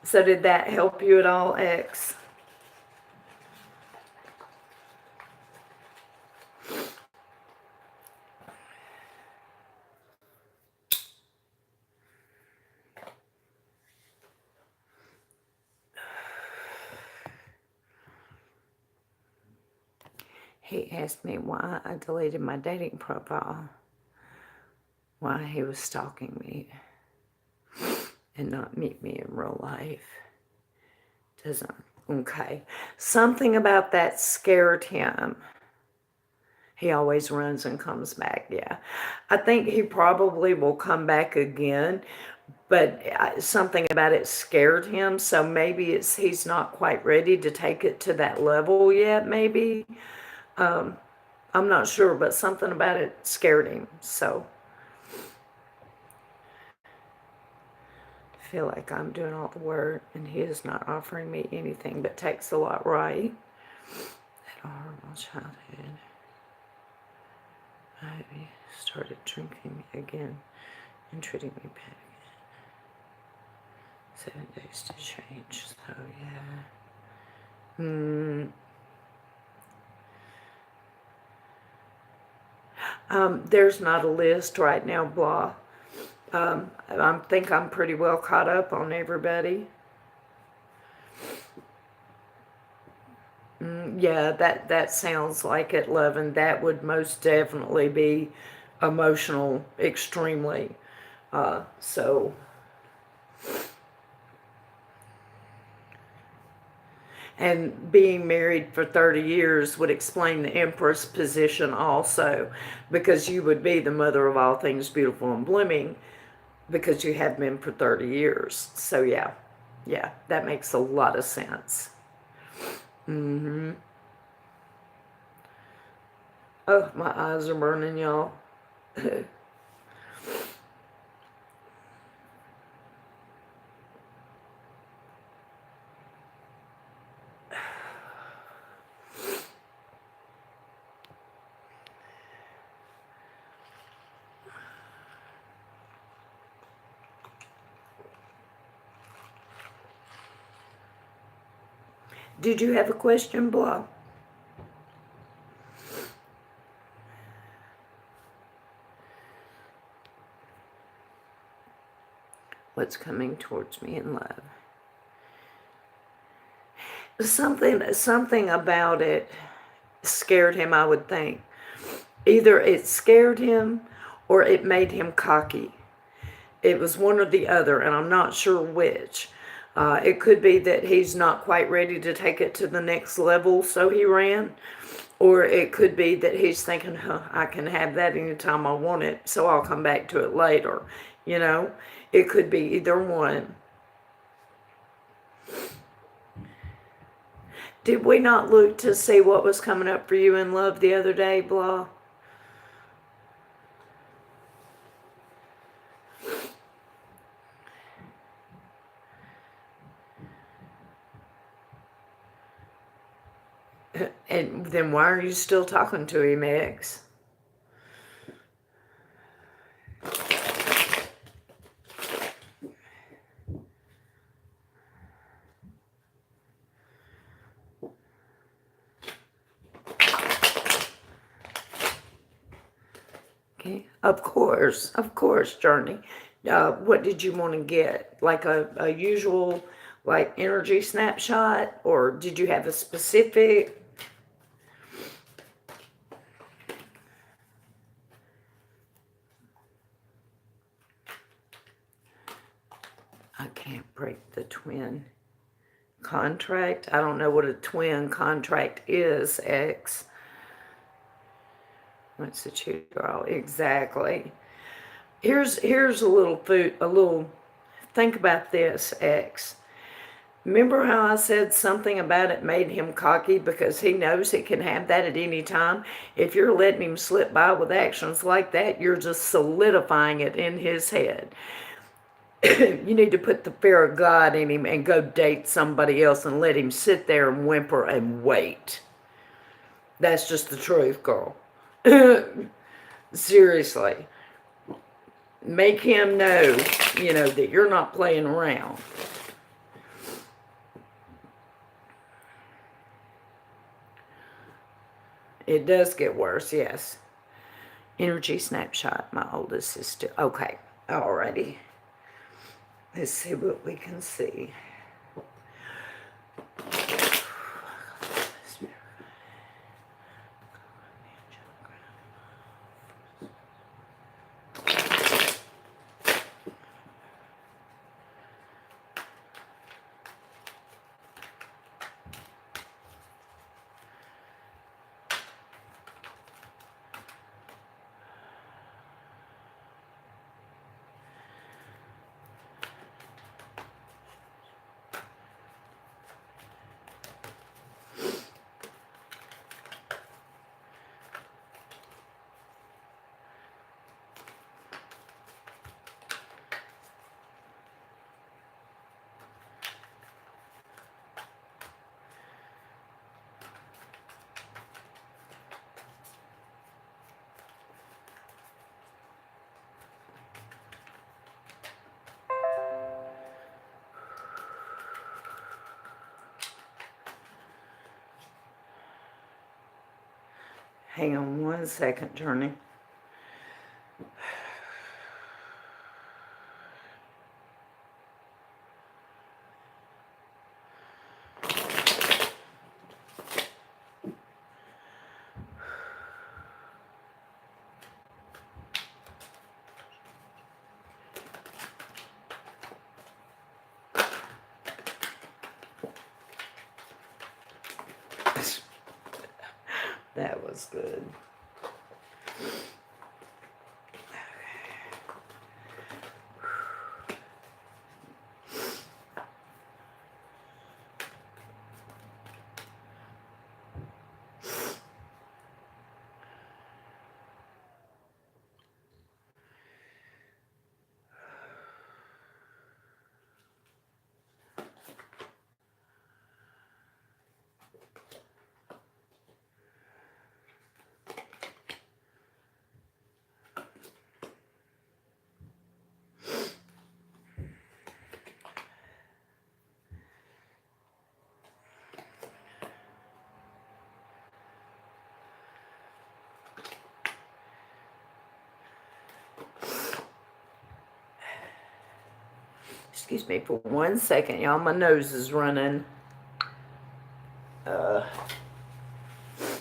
So did that help you at all, X? He asked me why I deleted my dating profile, why he was stalking me and not meet me in real life. Doesn't, okay. Something about that scared him. He always runs and comes back, yeah. I think he probably will come back again, but something about it scared him, so maybe he's not quite ready to take it to that level yet, maybe. I'm not sure, but something about it scared him, so. I feel like I'm doing all the work, and he is not offering me anything but takes a lot right. That horrible childhood. I started drinking again and treating me bad again. 7 days to change, so yeah. There's not a list right now, blah. I think I'm pretty well caught up on everybody. Yeah, that sounds like it, love, and that would most definitely be emotional, extremely. So, and being married for 30 years would explain the Empress position also, because you would be the mother of all things beautiful and blooming, because you have been for 30 years. So yeah, that makes a lot of sense. Oh, my eyes are burning, y'all. Did you have a question, Blah? What's coming towards me in love? Something about it scared him, I would think. Either it scared him or it made him cocky. It was one or the other, and I'm not sure which. It could be that he's not quite ready to take it to the next level, so he ran. Or it could be that he's thinking, I can have that anytime I want it, so I'll come back to it later. You know, it could be either one. Did we not look to see what was coming up for you in love the other day, Blah? And then why are you still talking to him, X? Okay, of course, Journey. What did you want to get? Like a usual, like energy snapshot, or did you have a specific? I can't break the twin contract. I don't know what a twin contract is, X. What's the cheat girl? Exactly. Here's a little think about this, X. Remember how I said something about it made him cocky because he knows he can have that at any time? If you're letting him slip by with actions like that, you're just solidifying it in his head. You need to put the fear of God in him and go date somebody else and let him sit there and whimper and wait. That's just the truth, girl. Seriously. Make him know, that you're not playing around. It does get worse, yes. Energy snapshot, my oldest sister. Okay, alrighty. Let's see what we can see. Hang on one second, Journey. That was good. Excuse me for one second, y'all. My nose is running.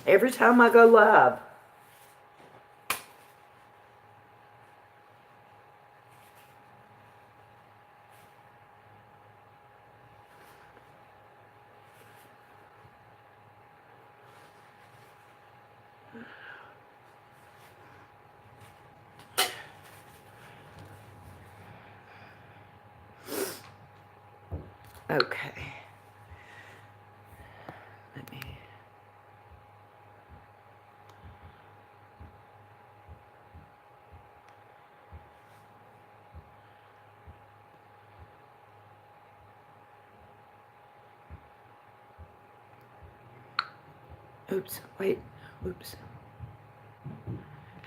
Every time I go live. Okay. Let me. Oops, wait. Oops.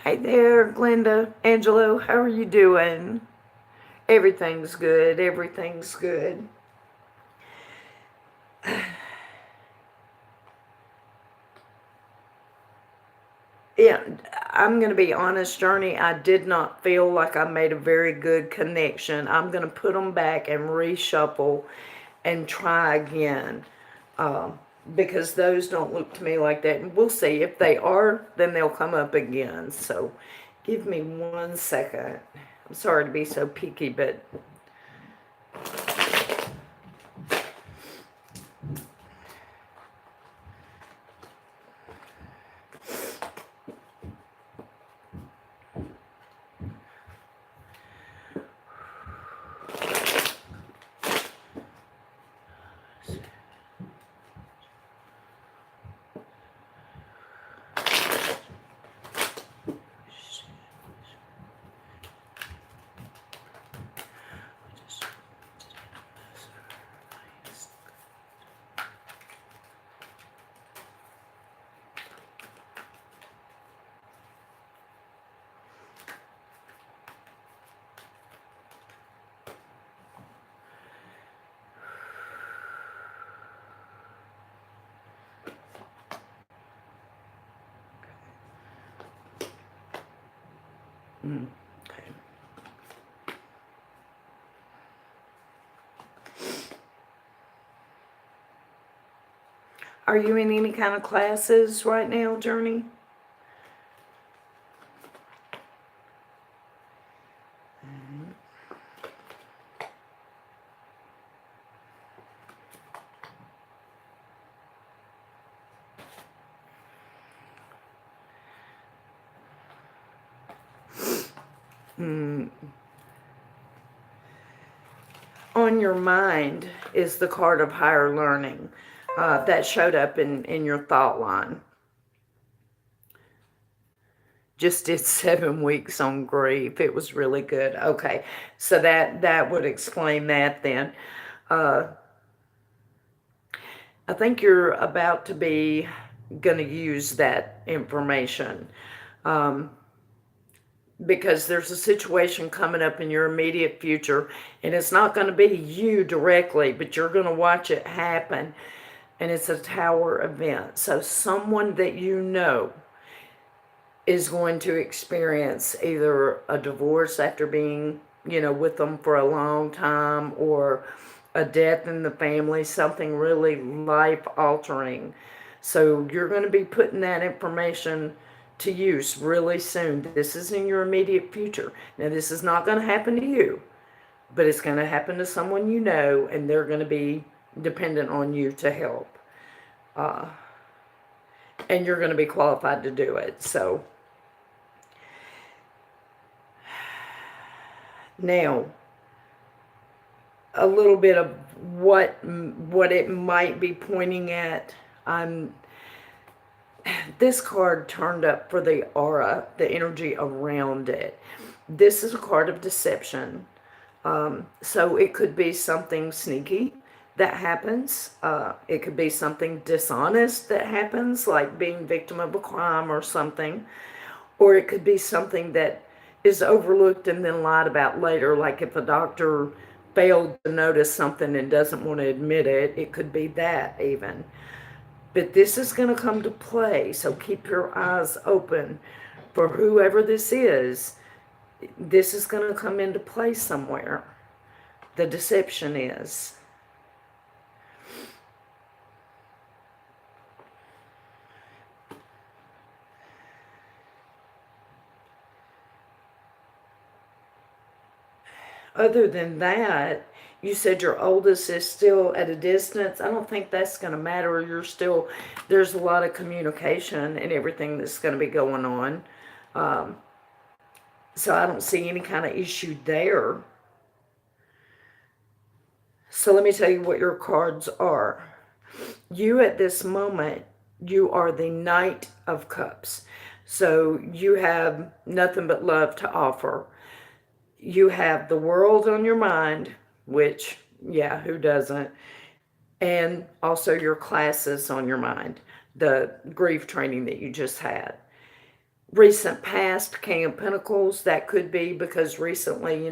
Hey there, Glenda, Angelo, how are you doing? Everything's good. Everything's good. Yeah, I'm going to be honest, Journey, I did not feel like I made a very good connection. I'm going to put them back and reshuffle and try again. Because those don't look to me like that. And we'll see. If they are, then they'll come up again. So give me 1 second. I'm sorry to be so picky, but okay. Are you in any kind of classes right now, Journey? On your mind is the card of higher learning. That showed up in your thought line. Just did 7 weeks on grief. It was really good. Okay, so that would explain that then. I think you're about to be going to use that information. Because there's a situation coming up in your immediate future, and it's not going to be you directly, but you're going to watch it happen, and it's a tower event. So someone that you know is going to experience either a divorce after being, with them for a long time, or a death in the family, something really life-altering. So you're going to be putting that information to use really soon. This is in your immediate future. Now, this is not going to happen to you, but it's going to happen to someone you know, and they're going to be dependent on you to help. And you're going to be qualified to do it. So, now, a little bit of what it might be pointing at. This card turned up for the aura, the energy around it. This is a card of deception. So it could be something sneaky that happens. It could be something dishonest that happens, like being victim of a crime or something. Or it could be something that is overlooked and then lied about later, like if a doctor failed to notice something and doesn't want to admit it. It could be that even. But this is going to come to play, so keep your eyes open for whoever this is. This is going to come into play somewhere. The deception is. Other than that, you said your oldest is still at a distance. I don't think that's going to matter. There's a lot of communication and everything that's going to be going on. So I don't see any kind of issue there. So let me tell you what your cards are. You at this moment, you are the Knight of Cups. So you have nothing but love to offer. You have the world on your mind, which, yeah, who doesn't? And also your classes on your mind, the grief training that you just had. Recent past, King of Pentacles, that could be because recently,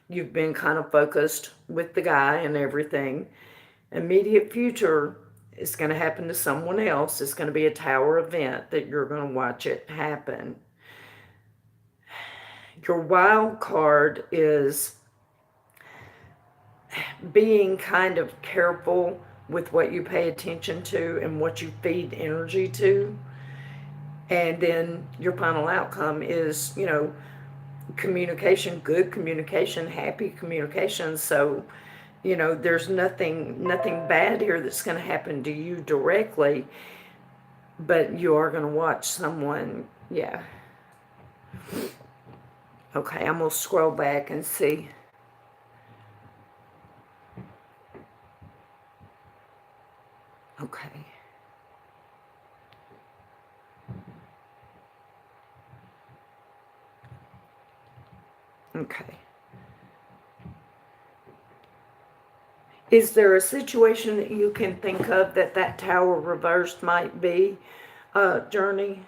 you've been kind of focused with the guy and everything. Immediate future is going to happen to someone else. It's going to be a tower event that you're going to watch it happen. Your wild card is being kind of careful with what you pay attention to and what you feed energy to. And then your final outcome is, you know, communication, good communication, happy communication. So, you know, there's nothing bad here that's going to happen to you directly, but you are going to watch someone, yeah. Okay, I'm going to scroll back and see. Okay. Okay. Is there a situation that you can think of that tower reversed might be, Journey?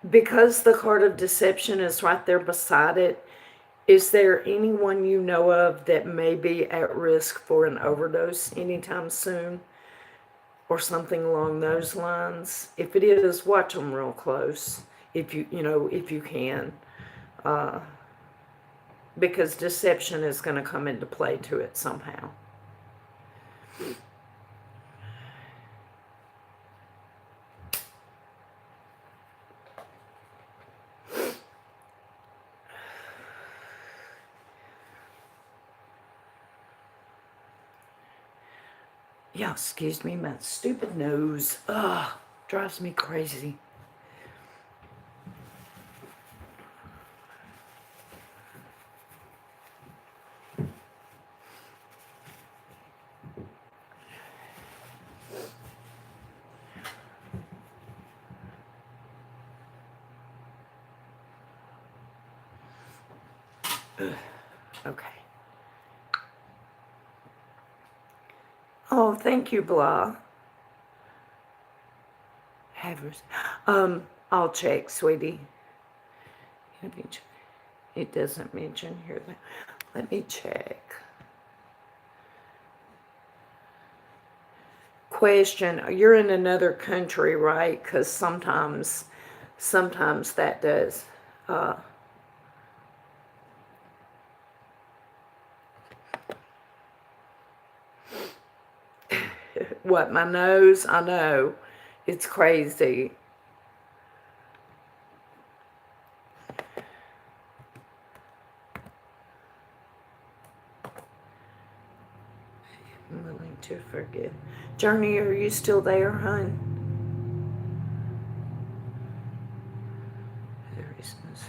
Because the card of deception is right there beside it, is there anyone you know of that may be at risk for an overdose anytime soon? Or something along those lines? If it is, watch them real close. If if you can. Because deception is going to come into play to it somehow. Yeah, excuse me, my stupid nose. Ugh, drives me crazy. Ugh. Okay. Oh, thank you, Blah. Havers. I'll check, sweetie. It doesn't mention here. Let me check. Question, you're in another country, right? Because sometimes that does. What, my nose? I know. It's crazy. I'm willing to forgive. Journey, are you still there, hon? The reasons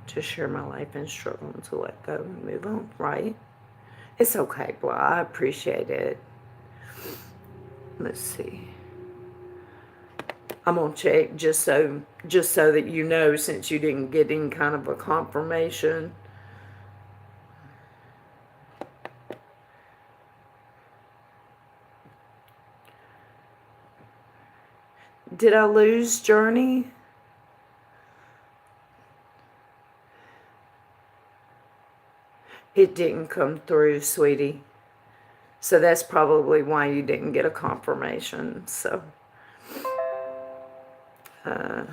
to share my life and struggle to let go and move on, right? It's okay, Blah. I appreciate it. Let's see. I'm gonna check just so that you know, since you didn't get any kind of a confirmation. Did I lose Journey? It didn't come through, sweetie. So that's probably why you didn't get a confirmation. So, no,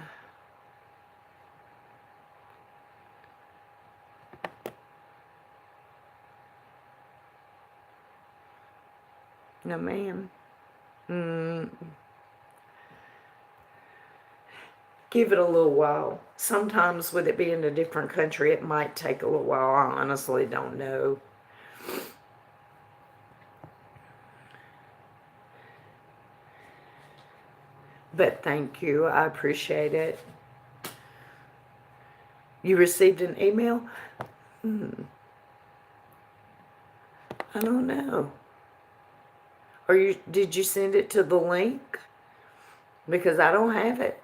ma'am. Give it a little while. Sometimes with it being a different country, it might take a little while. I honestly don't know. But thank you. I appreciate it. You received an email? I don't know. Did you send it to the link? Because I don't have it.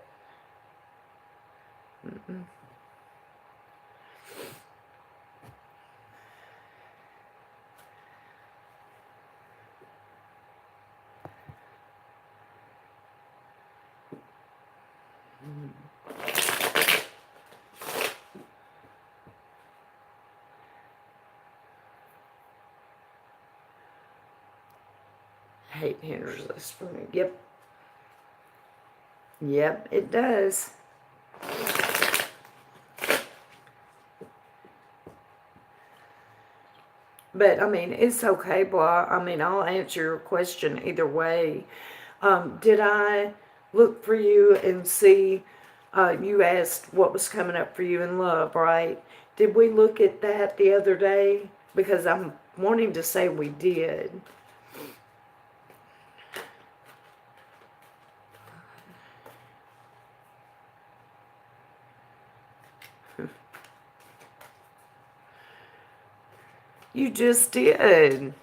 Hate hinders us from it. Yep. Yep, it does. But, I mean, it's okay, blah. I mean, I'll answer your question either way. Did I look for you and see, you asked what was coming up for you in love, right? Did we look at that the other day? Because I'm wanting to say we did. You just did.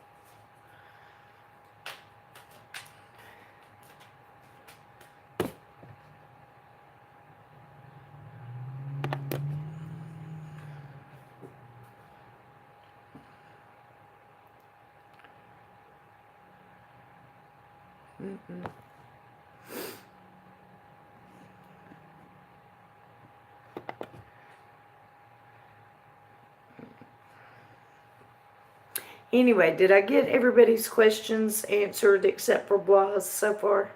Anyway, did I get everybody's questions answered except for Blah's so far?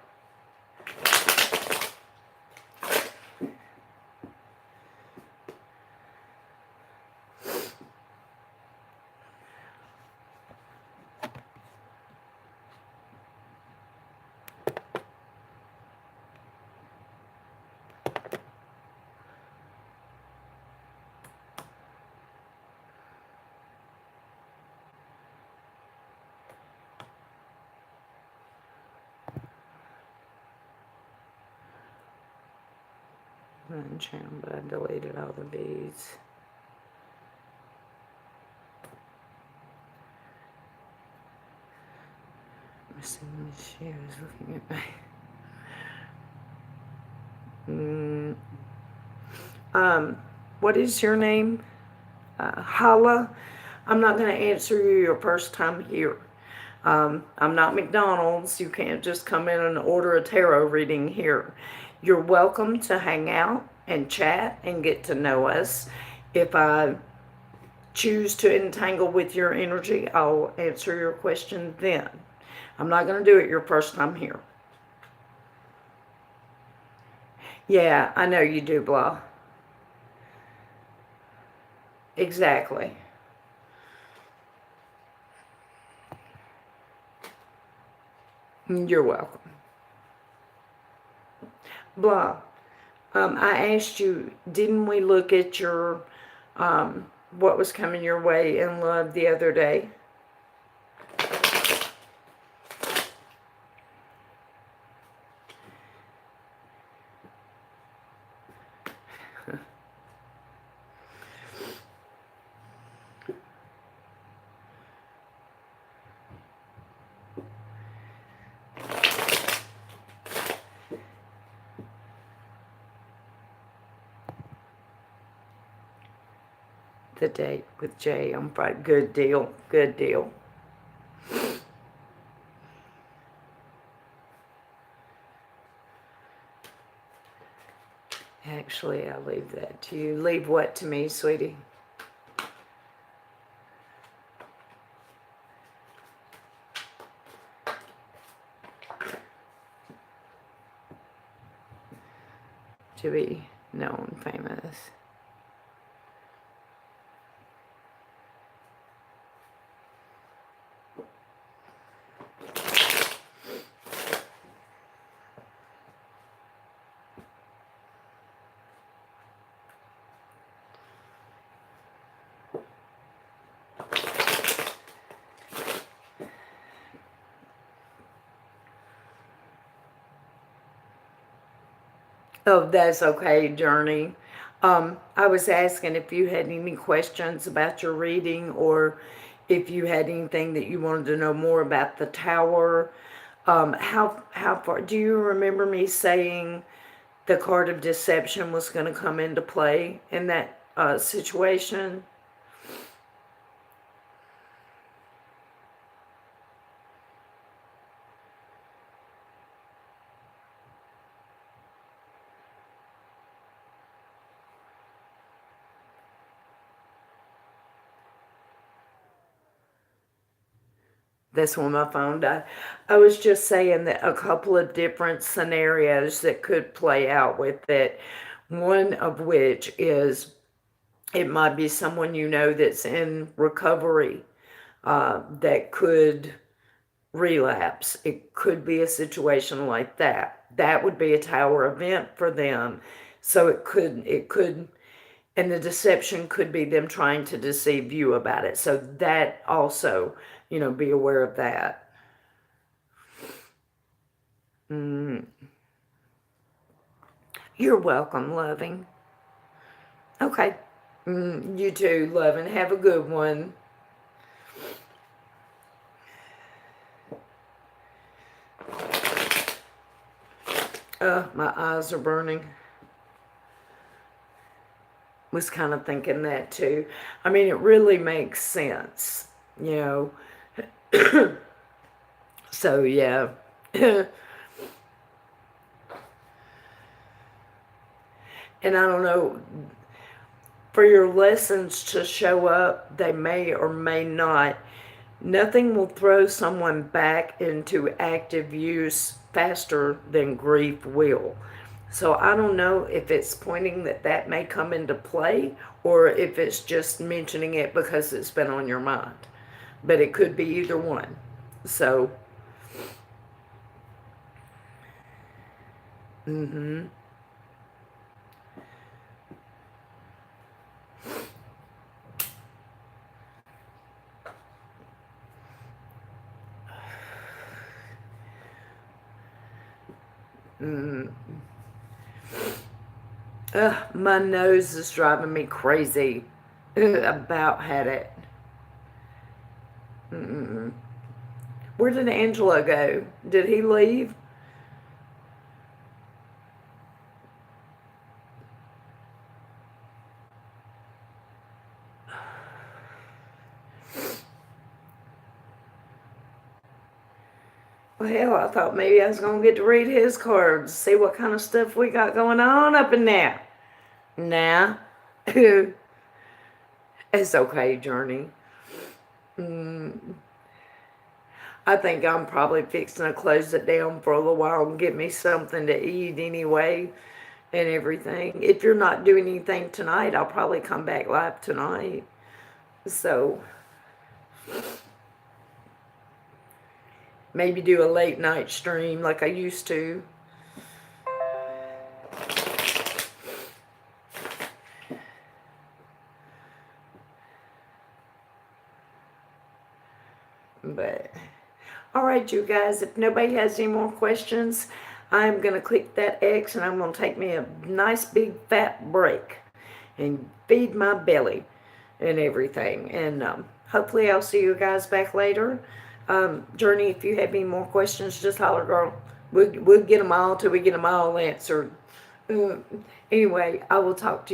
Unchanneled, but I deleted all the beads. I'm assuming she was looking at me. What is your name? Hala. I'm not going to answer you your first time here. I'm not McDonald's. You can't just come in and order a tarot reading here. You're welcome to hang out and chat and get to know us. If I choose to entangle with your energy, I'll answer your question then. I'm not going to do it your first time here. Yeah, I know you do, Blah. Exactly. You're welcome. Blah. I asked you, didn't we look at your, what was coming your way in love the other day? The date with Jay on Friday. Good deal. Good deal. Actually, I'll leave that to you. Leave what to me, sweetie? To be known, famous. Oh, that's okay, Journey. I was asking if you had any questions about your reading or if you had anything that you wanted to know more about the tower. How far, do you remember me saying the card of deception was going to come into play in that situation? That's when my phone died. I was just saying that a couple of different scenarios that could play out with it. One of which is it might be someone you know that's in recovery that could relapse. It could be a situation like that. That would be a tower event for them. So it could, and the deception could be them trying to deceive you about it. So that also, be aware of that. You're welcome, loving. Okay. You too, loving. Have a good one. My eyes are burning. Was kind of thinking that too. I mean, it really makes sense, So, yeah. And I don't know, for your lessons to show up, they may or may not. Nothing will throw someone back into active use faster than grief will. So I don't know if it's pointing that may come into play, or if it's just mentioning it because it's been on your mind. But it could be either one. So, mm-hmm. My nose is driving me crazy. About had it. Where did Angelo go? Did he leave? Well, hell, I thought maybe I was going to get to read his cards, see what kind of stuff we got going on up in there. Nah. It's okay, Journey. I think I'm probably fixing to close it down for a little while and get me something to eat anyway and everything. If you're not doing anything tonight, I'll probably come back live tonight. So maybe do a late night stream like I used to. But all right, you guys, if nobody has any more questions, I'm going to click that X and I'm going to take me a nice big fat break and feed my belly and everything. And hopefully I'll see you guys back later. Journey, if you have any more questions, just holler, girl. We'll get them all till we get them all answered. Anyway, I will talk to you.